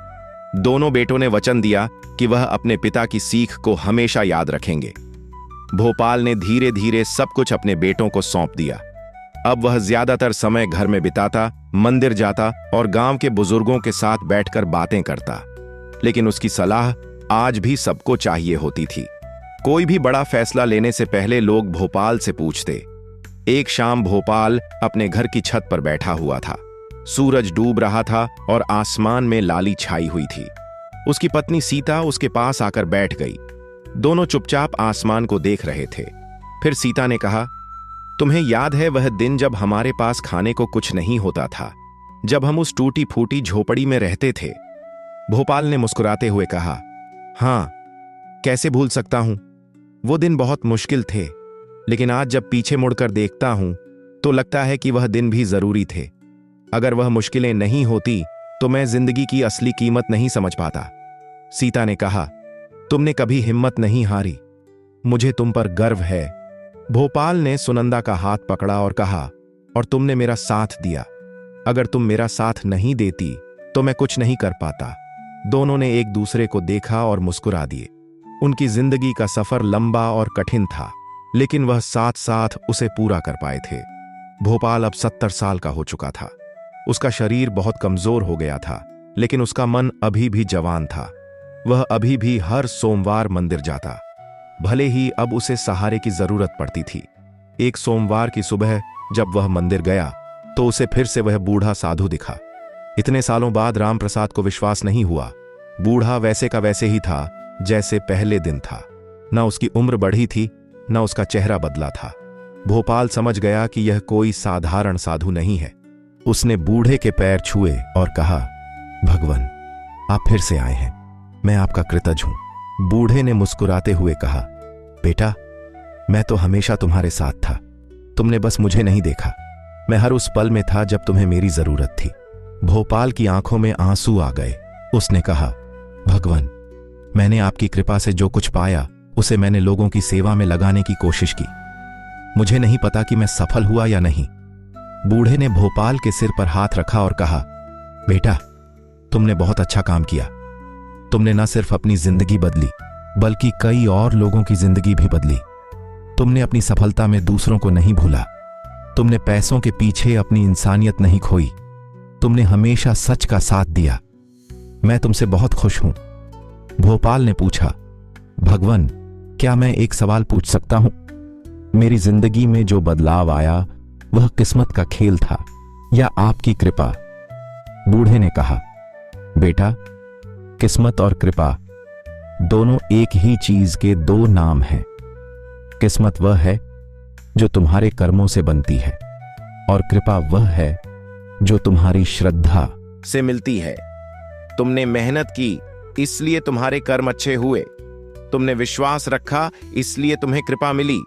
दोनों बेटों ने वचन दिया कि वह अपने पिता की सीख को हमेशा याद रखेंगे। भोपाल ने धीरे धीरे सब कुछ अपने बेटों को सौंप दिया। अब वह ज्यादातर समय घर में बिताता, मंदिर जाता और गांव के बुजुर्गों के साथ बैठकर बातें करता। लेकिन उसकी सलाह आज भी सबको चाहिए होती थी। कोई भी बड़ा फैसला लेने से पहले लोग भोपाल से पूछते। एक शाम भोपाल अपने घर की छत पर बैठा हुआ था। सूरज डूब रहा था और आसमान में लाली छाई हुई थी। उसकी पत्नी सीता उसके पास आकर बैठ गई। दोनों चुपचाप आसमान को देख रहे थे। फिर सीता ने कहा, तुम्हें याद है वह दिन जब हमारे पास खाने को कुछ नहीं होता था, जब हम उस टूटी फूटी झोपड़ी में रहते थे? भोपाल ने मुस्कुराते हुए कहा, हाँ, कैसे भूल सकता हूं। वो दिन बहुत मुश्किल थे, लेकिन आज जब पीछे मुड़कर देखता हूं तो लगता है कि वह दिन भी जरूरी थे। अगर वह मुश्किलें नहीं होती तो मैं जिंदगी की असली कीमत नहीं समझ पाता। सीता ने कहा, तुमने कभी हिम्मत नहीं हारी, मुझे तुम पर गर्व है। भोपाल ने सुनंदा का हाथ पकड़ा और कहा, और तुमने मेरा साथ दिया। अगर तुम मेरा साथ नहीं देती तो मैं कुछ नहीं कर पाता। दोनों ने एक दूसरे को देखा और मुस्कुरा दिए। उनकी जिंदगी का सफर लंबा और कठिन था, लेकिन वह साथ साथ उसे पूरा कर पाए थे। भोपाल अब 70 साल का हो चुका था। उसका शरीर बहुत कमजोर हो गया था, लेकिन उसका मन अभी भी जवान था। वह अभी भी हर सोमवार मंदिर जाता, भले ही अब उसे सहारे की जरूरत पड़ती थी। एक सोमवार की सुबह जब वह मंदिर गया तो उसे फिर से वह बूढ़ा साधु दिखा। इतने सालों बाद रामप्रसाद को विश्वास नहीं हुआ। बूढ़ा वैसे का वैसे ही था जैसे पहले दिन था। न उसकी उम्र बढ़ी थी, न उसका चेहरा बदला था। भोपाल समझ गया कि यह कोई साधारण साधु नहीं है। उसने बूढ़े के पैर छुए और कहा, भगवान, आप फिर से आए हैं, मैं आपका कृतज्ञ हूं। बूढ़े ने मुस्कुराते हुए कहा, बेटा, मैं तो हमेशा तुम्हारे साथ था, तुमने बस मुझे नहीं देखा। मैं हर उस पल में था जब तुम्हें मेरी जरूरत थी। भोपाल की आंखों में आंसू आ गए। उसने कहा, भगवान, मैंने आपकी कृपा से जो कुछ पाया उसे मैंने लोगों की सेवा में लगाने की कोशिश की। मुझे नहीं पता कि मैं सफल हुआ या नहीं। बूढ़े ने भोपाल के सिर पर हाथ रखा और कहा, बेटा, तुमने बहुत अच्छा काम किया। तुमने न सिर्फ अपनी जिंदगी बदली, बल्कि कई और लोगों की जिंदगी भी बदली। तुमने अपनी सफलता में दूसरों को नहीं भूला। तुमने पैसों के पीछे अपनी इंसानियत नहीं खोई। तुमने हमेशा सच का साथ दिया। मैं तुमसे बहुत खुश हूं। भोपाल ने पूछा, भगवान, क्या मैं एक सवाल पूछ सकता हूं? मेरी जिंदगी में जो बदलाव आया वह किस्मत का खेल था या आपकी कृपा? बूढ़े ने कहा, बेटा, किस्मत और कृपा दोनों एक ही चीज के दो नाम हैं। किस्मत वह है जो तुम्हारे कर्मों से बनती है और कृपा वह है जो तुम्हारी श्रद्धा से मिलती है। तुमने मेहनत की इसलिए तुम्हारे कर्म अच्छे हुए। तुमने विश्वास रखा इसलिए तुम्हें कृपा मिली।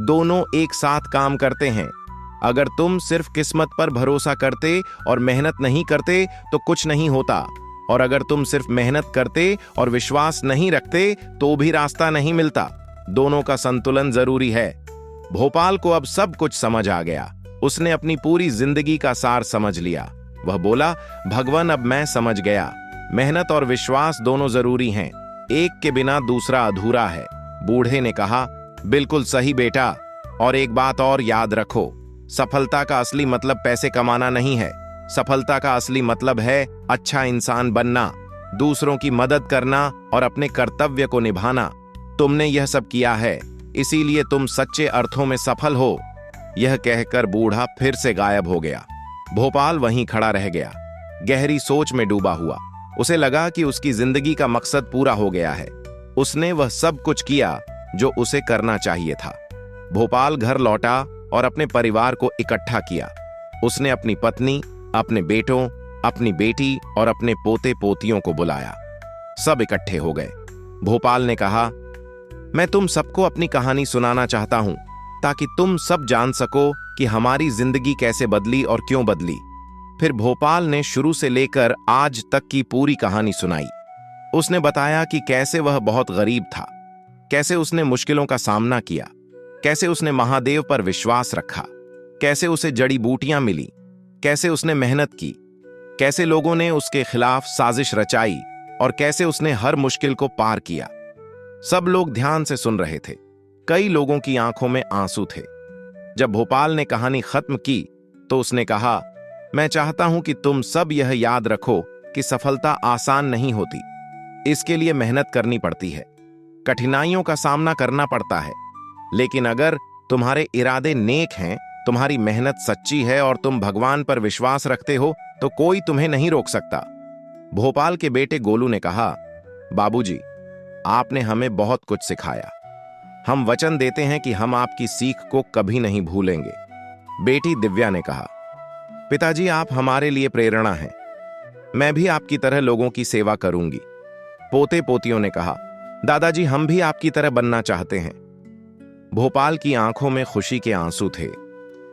दोनों एक साथ काम करते हैं। अगर तुम सिर्फ किस्मत पर भरोसा करते और मेहनत नहीं करते तो कुछ नहीं होता, और अगर तुम सिर्फ मेहनत करते और विश्वास नहीं रखते तो भी रास्ता नहीं मिलता। दोनों का संतुलन जरूरी है। भोपाल को अब सब कुछ समझ आ गया। उसने अपनी पूरी जिंदगी का सार समझ लिया। वह बोला, भगवान, अब मैं समझ गया, मेहनत और विश्वास दोनों जरूरी हैं, एक के बिना दूसरा अधूरा है। बूढ़े ने कहा, बिल्कुल सही बेटा, और एक बात और याद रखो, सफलता का असली मतलब पैसे कमाना नहीं है। सफलता का असली मतलब है अच्छा इंसान बनना, दूसरों की मदद करना और अपने कर्तव्य को निभाना। तुमने यह सब किया है, इसीलिए तुम सच्चे अर्थों में सफल हो। यह कहकर बूढ़ा फिर से गायब हो गया। भोपाल वहीं खड़ा रह गया, गहरी सोच में डूबा हुआ। उसे लगा कि उसकी जिंदगी का मकसद पूरा हो गया है। उसने वह सब कुछ किया जो उसे करना चाहिए था। भोपाल घर लौटा और अपने परिवार को इकट्ठा किया। उसने अपनी पत्नी, अपने बेटों, अपनी बेटी और अपने पोते पोतियों को बुलाया। सब इकट्ठे हो गए। भोपाल ने कहा, मैं तुम सबको अपनी कहानी सुनाना चाहता हूं ताकि तुम सब जान सको कि हमारी जिंदगी कैसे बदली और क्यों बदली। फिर भोपाल ने शुरू से लेकर आज तक की पूरी कहानी सुनाई। उसने बताया कि कैसे वह बहुत गरीब था, कैसे उसने मुश्किलों का सामना किया, कैसे उसने महादेव पर विश्वास रखा, कैसे उसे जड़ी बूटियां मिली, कैसे उसने मेहनत की, कैसे लोगों ने उसके खिलाफ साजिश रचाई और कैसे उसने हर मुश्किल को पार किया। सब लोग ध्यान से सुन रहे थे। कई लोगों की आंखों में आंसू थे। जब भोपाल ने कहानी खत्म की तो उसने कहा, मैं चाहता हूं कि तुम सब यह याद रखो कि सफलता आसान नहीं होती। इसके लिए मेहनत करनी पड़ती है, कठिनाइयों का सामना करना पड़ता है। लेकिन अगर तुम्हारे इरादे नेक हैं, तुम्हारी मेहनत सच्ची है और तुम भगवान पर विश्वास रखते हो तो कोई तुम्हें नहीं रोक सकता। भोपाल के बेटे गोलू ने कहा, बाबूजी, आपने हमें बहुत कुछ सिखाया। हम वचन देते हैं कि हम आपकी सीख को कभी नहीं भूलेंगे। बेटी दिव्या ने कहा, पिताजी, आप हमारे लिए प्रेरणा हैं। मैं भी आपकी तरह लोगों की सेवा करूंगी। पोते पोतियों ने कहा, दादाजी, हम भी आपकी तरह बनना चाहते हैं। भोपाल की आंखों में खुशी के आंसू थे।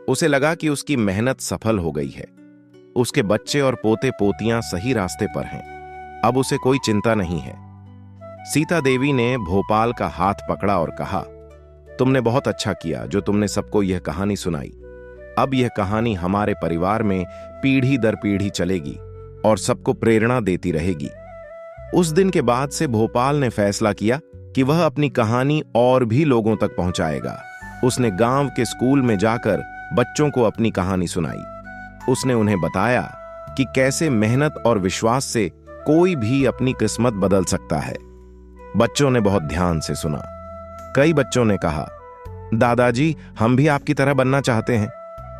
उसे लगा कि उसकी मेहनत सफल हो गई है। उसके बच्चे और पोते पोतियां सही रास्ते पर हैं। अब उसे कोई चिंता नहीं है। सीता देवी ने भोपाल का हाथ पकड़ा और कहा, तुमने बहुत अच्छा किया जो तुमने सबको यह कहानी सुनाई। अब यह कहानी हमारे परिवार में पीढ़ी दर पीढ़ी चलेगी और सबको प्रेरणा देती रहेगी। उस दिन के बाद से भोपाल ने फैसला किया कि वह अपनी कहानी और भी लोगों तक पहुंचाएगा। उसने गांव के स्कूल में जाकर बच्चों को अपनी कहानी सुनाई। उसने उन्हें बताया कि कैसे मेहनत और विश्वास से कोई भी अपनी किस्मत बदल सकता है। बच्चों ने बहुत ध्यान से सुना। कई बच्चों ने कहा, दादाजी, हम भी आपकी तरह बनना चाहते हैं।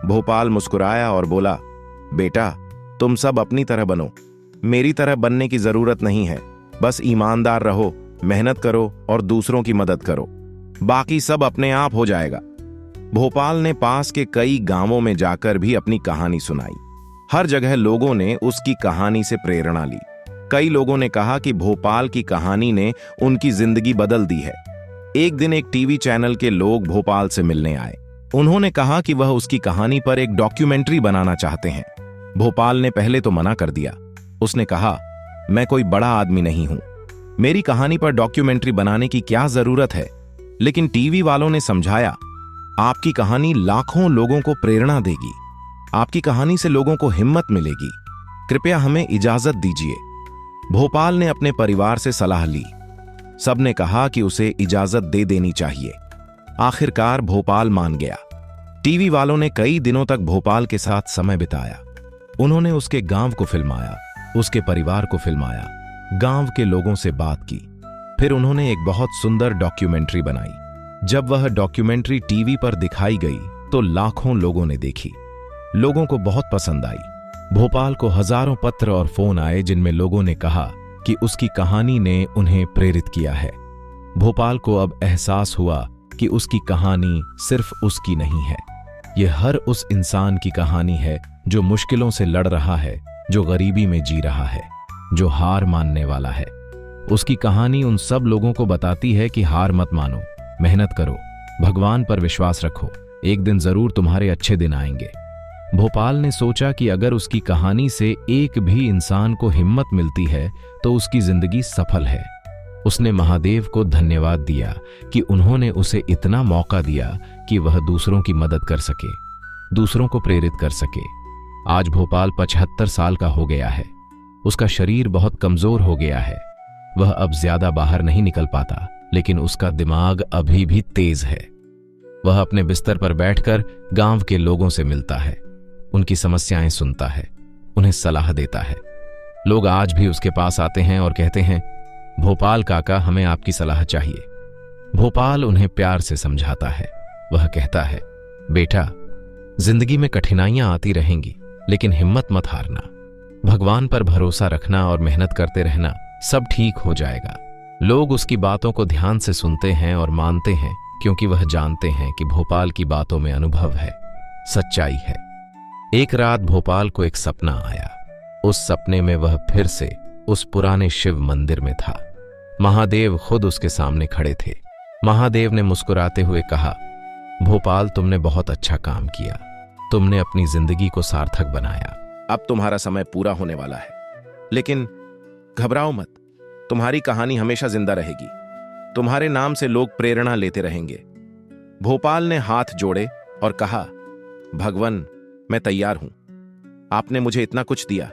भोपाल मुस्कुराया और बोला, बेटा, तुम सब अपनी तरह बनो। मेरी तरह बनने की जरूरत नहीं है। बस ईमानदार रहो, मेहनत करो और दूसरों की मदद करो। बाकी सब अपने आप हो जाएगा। भोपाल ने पास के कई गांवों में जाकर भी अपनी कहानी सुनाई। हर जगह लोगों ने उसकी कहानी से प्रेरणा ली। कई लोगों ने कहा कि भोपाल की कहानी ने उनकी जिंदगी बदल दी है। एक दिन एक टीवी चैनल के लोग भोपाल से मिलने आए। उन्होंने कहा कि वह उसकी कहानी पर एक डॉक्यूमेंट्री बनाना चाहते हैं। भोपाल ने पहले तो मना कर दिया। उसने कहा, मैं कोई बड़ा आदमी नहीं हूं, मेरी कहानी पर डॉक्यूमेंट्री बनाने की क्या जरूरत है। लेकिन टीवी वालों ने समझाया, आपकी कहानी लाखों लोगों को प्रेरणा देगी। आपकी कहानी से लोगों को हिम्मत मिलेगी। कृपया हमें इजाजत दीजिए। भोपाल ने अपने परिवार से सलाह ली। सबने कहा कि उसे इजाजत दे देनी चाहिए। आखिरकार भोपाल मान गया। टीवी वालों ने कई दिनों तक भोपाल के साथ समय बिताया। उन्होंने उसके गांव को फिल्माया, उसके परिवार को फिल्माया, गांव के लोगों से बात की। फिर उन्होंने एक बहुत सुंदर डॉक्यूमेंट्री बनाई। जब वह डॉक्यूमेंट्री टीवी पर दिखाई गई तो लाखों लोगों ने देखी। लोगों को बहुत पसंद आई। भोपाल को हजारों पत्र और फोन आए जिनमें लोगों ने कहा कि उसकी कहानी ने उन्हें प्रेरित किया है। भोपाल को अब एहसास हुआ कि उसकी कहानी सिर्फ उसकी नहीं है, यह हर उस इंसान की कहानी है जो मुश्किलों से लड़ रहा है, जो गरीबी में जी रहा है, जो हार मानने वाला है। उसकी कहानी उन सब लोगों को बताती है कि हार मत मानो, मेहनत करो, भगवान पर विश्वास रखो, एक दिन जरूर तुम्हारे अच्छे दिन आएंगे। भोपाल ने सोचा कि अगर उसकी कहानी से एक भी इंसान को हिम्मत मिलती है तो उसकी जिंदगी सफल है। उसने महादेव को धन्यवाद दिया कि उन्होंने उसे इतना मौका दिया कि वह दूसरों की मदद कर सके, दूसरों को प्रेरित कर सके। आज भोपाल 75 साल का हो गया है। उसका शरीर बहुत कमजोर हो गया है। वह अब ज्यादा बाहर नहीं निकल पाता, लेकिन उसका दिमाग अभी भी तेज है। वह अपने बिस्तर पर बैठकर गांव के लोगों से मिलता है, उनकी समस्याएं सुनता है, उन्हें सलाह देता है। लोग आज भी उसके पास आते हैं और कहते हैं, भोपाल काका, हमें आपकी सलाह चाहिए। भोपाल उन्हें प्यार से समझाता है। वह कहता है, बेटा, जिंदगी में कठिनाइयां आती रहेंगी, लेकिन हिम्मत मत हारना। भगवान पर भरोसा रखना और मेहनत करते रहना, सब ठीक हो जाएगा। लोग उसकी बातों को ध्यान से सुनते हैं और मानते हैं, क्योंकि वह जानते हैं कि भोपाल की बातों में अनुभव है, सच्चाई है। एक रात भोपाल को एक सपना आया। उस सपने में वह फिर से उस पुराने शिव मंदिर में था। महादेव खुद उसके सामने खड़े थे। महादेव ने मुस्कुराते हुए कहा, भोपाल, तुमने बहुत अच्छा काम किया। तुमने अपनी जिंदगी को सार्थक बनाया। अब तुम्हारा समय पूरा होने वाला है, लेकिन घबराओ मत। तुम्हारी कहानी हमेशा जिंदा रहेगी। तुम्हारे नाम से लोग प्रेरणा लेते रहेंगे। भोपाल ने हाथ जोड़े और कहा, भगवान, मैं तैयार हूं। आपने मुझे इतना कुछ दिया,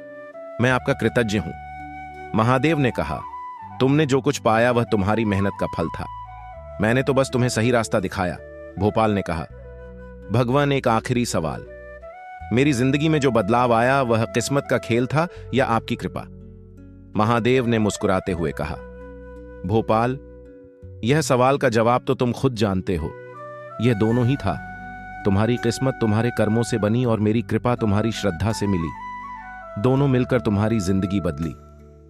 मैं आपका कृतज्ञ हूं। महादेव ने कहा, तुमने जो कुछ पाया वह तुम्हारी मेहनत का फल था। मैंने तो बस तुम्हें सही रास्ता दिखाया। भोपाल ने कहा, भगवान, एक आखिरी सवाल। मेरी जिंदगी में जो बदलाव आया वह किस्मत का खेल था या आपकी कृपा? महादेव ने मुस्कुराते हुए कहा, भोपाल, यह सवाल का जवाब तो तुम खुद जानते हो। यह दोनों ही था। तुम्हारी किस्मत तुम्हारे कर्मों से बनी और मेरी कृपा तुम्हारी श्रद्धा से मिली। दोनों मिलकर तुम्हारी जिंदगी बदली।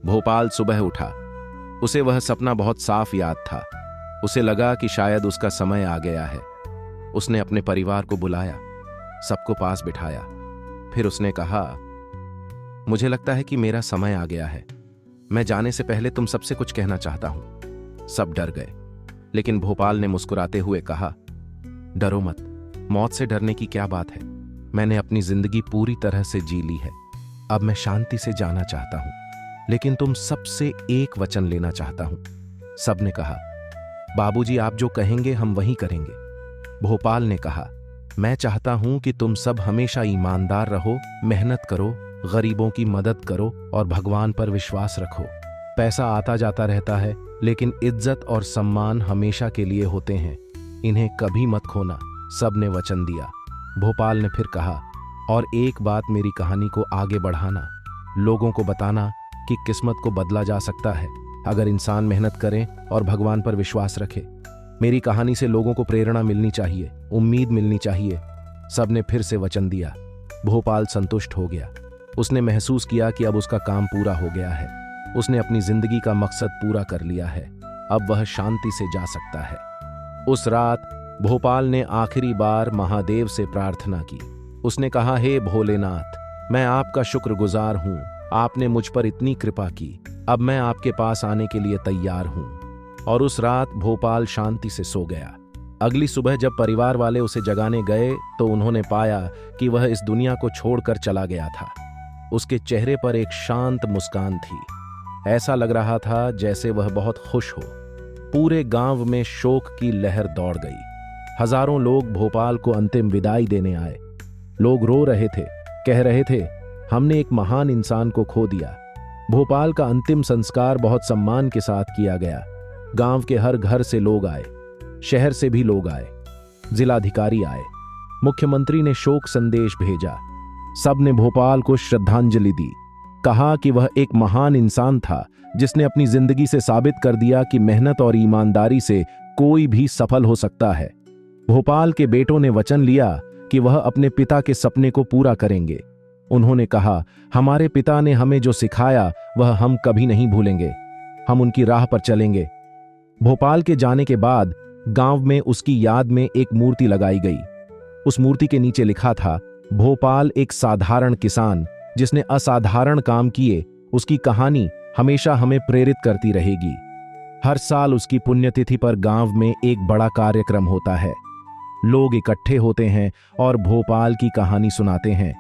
भोपाल सुबह उठा। उसे वह सपना बहुत साफ याद था। उसे लगा कि शायद उसका समय आ गया है। उसने अपने परिवार को बुलाया, सबको पास बिठाया। फिर उसने कहा, मुझे लगता है कि मेरा समय आ गया है। मैं जाने से पहले तुम सबसे कुछ कहना चाहता हूं। सब डर गए, लेकिन भोपाल ने मुस्कुराते हुए कहा, डरो मत। मौत से डरने की क्या बात है? मैंने अपनी जिंदगी पूरी तरह से जी ली है। अब मैं शांति से जाना चाहता हूं, लेकिन तुम सबसे एक वचन लेना चाहता हूं। सबने कहा, बाबूजी, आप जो कहेंगे हम वही करेंगे। भोपाल ने कहा, मैं चाहता हूं कि तुम सब हमेशा ईमानदार रहो, मेहनत करो, गरीबों की मदद करो और भगवान पर विश्वास रखो। पैसा आता जाता रहता है, लेकिन इज्जत और सम्मान हमेशा के लिए होते हैं। इन्हें कभी मत खोना। सबने वचन दिया। भोपाल ने फिर कहा, और एक बात, मेरी कहानी को आगे बढ़ाना, लोगों को बताना कि किस्मत को बदला जा सकता है अगर इंसान मेहनत करे और भगवान पर विश्वास रखे। मेरी कहानी से लोगों को प्रेरणा मिलनी चाहिए, उम्मीद मिलनी चाहिए। सबने फिर से वचन दिया। भोपाल संतुष्ट हो गया। उसने महसूस किया कि अब उसका काम पूरा हो गया है। उसने अपनी जिंदगी का मकसद पूरा कर लिया है। अब वह शांति से जा सकता है। उस रात भोपाल ने आखिरी बार महादेव से प्रार्थना की। उसने कहा, हे भोलेनाथ, मैं आपका शुक्रगुजार हूं। आपने मुझ पर इतनी कृपा की। अब मैं आपके पास आने के लिए तैयार हूं। और उस रात भोपाल शांति से सो गया। अगली सुबह जब परिवार वाले उसे जगाने गए तो उन्होंने पाया कि वह इस दुनिया को छोड़कर चला गया था। उसके चेहरे पर एक शांत मुस्कान थी। ऐसा लग रहा था जैसे वह बहुत खुश हो। पूरे गांव में शोक की लहर दौड़ गई। हजारों लोग भोपाल को अंतिम विदाई देने आए। लोग रो रहे थे, कह रहे थे, हमने एक महान इंसान को खो दिया। भोपाल का अंतिम संस्कार बहुत सम्मान के साथ किया गया। गांव के हर घर से लोग आए, शहर से भी लोग आए, जिलाधिकारी आए, मुख्यमंत्री ने शोक संदेश भेजा। सबने भोपाल को श्रद्धांजलि दी। कहा कि वह एक महान इंसान था जिसने अपनी जिंदगी से साबित कर दिया कि मेहनत और ईमानदारी से कोई भी सफल हो सकता है। भोपाल के बेटों ने वचन लिया कि वह अपने पिता के सपने को पूरा करेंगे। उन्होंने कहा, हमारे पिता ने हमें जो सिखाया वह हम कभी नहीं भूलेंगे। हम उनकी राह पर चलेंगे। भोपाल के जाने के बाद गांव में उसकी याद में एक मूर्ति लगाई गई। उस मूर्ति के नीचे लिखा था, भोपाल एक साधारण किसान जिसने असाधारण काम किए। उसकी कहानी हमेशा हमें प्रेरित करती रहेगी। हर साल उसकी पुण्यतिथि पर गांव में एक बड़ा कार्यक्रम होता है। लोग इकट्ठे होते हैं और भोपाल की कहानी सुनाते हैं।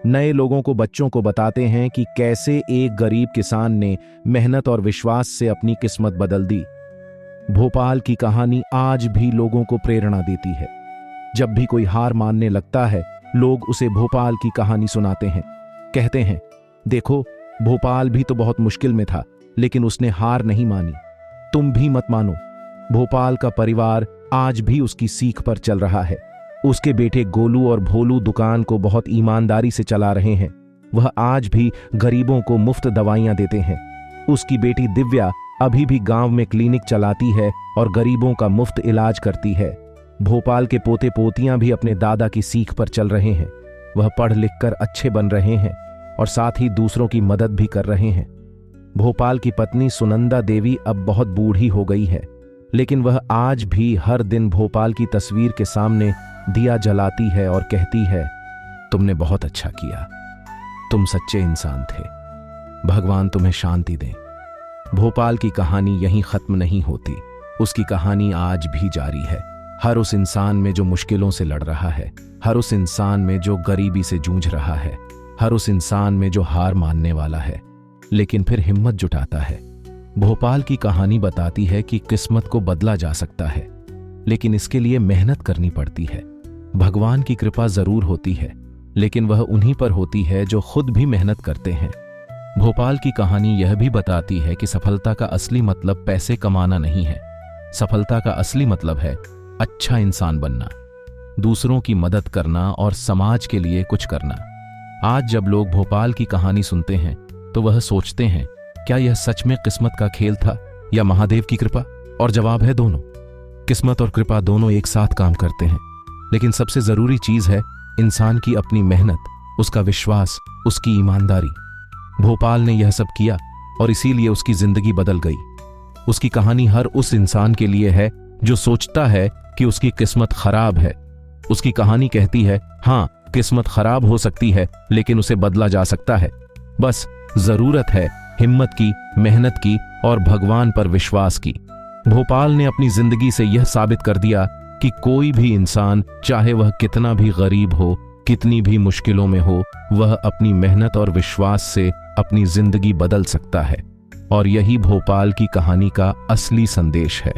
नए लोगों को, बच्चों को बताते हैं कि कैसे एक गरीब किसान ने मेहनत और विश्वास से अपनी किस्मत बदल दी। भोपाल की कहानी आज भी लोगों को प्रेरणा देती है। जब भी कोई हार मानने लगता है, लोग उसे भोपाल की कहानी सुनाते हैं। कहते हैं, देखो, भोपाल भी तो बहुत मुश्किल में था, लेकिन उसने हार नहीं मानी। तुम भी मत मानो। भोपाल का परिवार आज भी उसकी सीख पर चल रहा है। उसके बेटे गोलू और भोलू दुकान को बहुत ईमानदारी से चला रहे हैं। वह आज भी गरीबों को मुफ्त दवाइयां देते हैं। उसकी बेटी दिव्या अभी भी गांव में क्लिनिक चलाती है और गरीबों का मुफ्त इलाज करती है। भोपाल के पोते पोतियां भी अपने दादा की सीख पर चल रहे हैं। वह पढ़ लिख कर अच्छे बन रहे हैं और साथ ही दूसरों की मदद भी कर रहे हैं। भोपाल की पत्नी सुनंदा देवी अब बहुत बूढ़ी हो गई है, लेकिन वह आज भी हर दिन भोपाल की तस्वीर के सामने दिया जलाती है और कहती है, तुमने बहुत अच्छा किया, तुम सच्चे इंसान थे, भगवान तुम्हें शांति दे। भोपाल की कहानी यहीं खत्म नहीं होती, उसकी कहानी आज भी जारी है। हर उस इंसान में जो मुश्किलों से लड़ रहा है, हर उस इंसान में जो गरीबी से जूझ रहा है, हर उस इंसान में जो हार मानने वाला है लेकिन फिर हिम्मत जुटाता है। भोपाल की कहानी बताती है कि किस्मत को बदला जा सकता है, लेकिन इसके लिए मेहनत करनी पड़ती है। भगवान की कृपा जरूर होती है, लेकिन वह उन्हीं पर होती है जो खुद भी मेहनत करते हैं। भोपाल की कहानी यह भी बताती है कि सफलता का असली मतलब पैसे कमाना नहीं है। सफलता का असली मतलब है अच्छा इंसान बनना, दूसरों की मदद करना और समाज के लिए कुछ करना। आज जब लोग भोपाल की कहानी सुनते हैं तो वह सोचते हैं, क्या यह सच में किस्मत का खेल था या महादेव की कृपा? और जवाब है दोनों। किस्मत और कृपा दोनों एक साथ काम करते हैं, लेकिन सबसे जरूरी चीज है इंसान की अपनी मेहनत, उसका विश्वास, उसकी ईमानदारी। भोपाल ने यह सब किया और इसीलिए उसकी जिंदगी बदल गई। उसकी कहानी हर उस इंसान के लिए है जो सोचता है कि उसकी किस्मत खराब है। उसकी कहानी कहती है, हाँ, किस्मत खराब हो सकती है लेकिन उसे बदला जा सकता है। बस जरूरत है हिम्मत की, मेहनत की और भगवान पर विश्वास की। भोपाल ने अपनी जिंदगी से यह साबित कर दिया कि कोई भी इंसान, चाहे वह कितना भी गरीब हो, कितनी भी मुश्किलों में हो, वह अपनी मेहनत और विश्वास से अपनी जिंदगी बदल सकता है। और यही भोपाल की कहानी का असली संदेश है।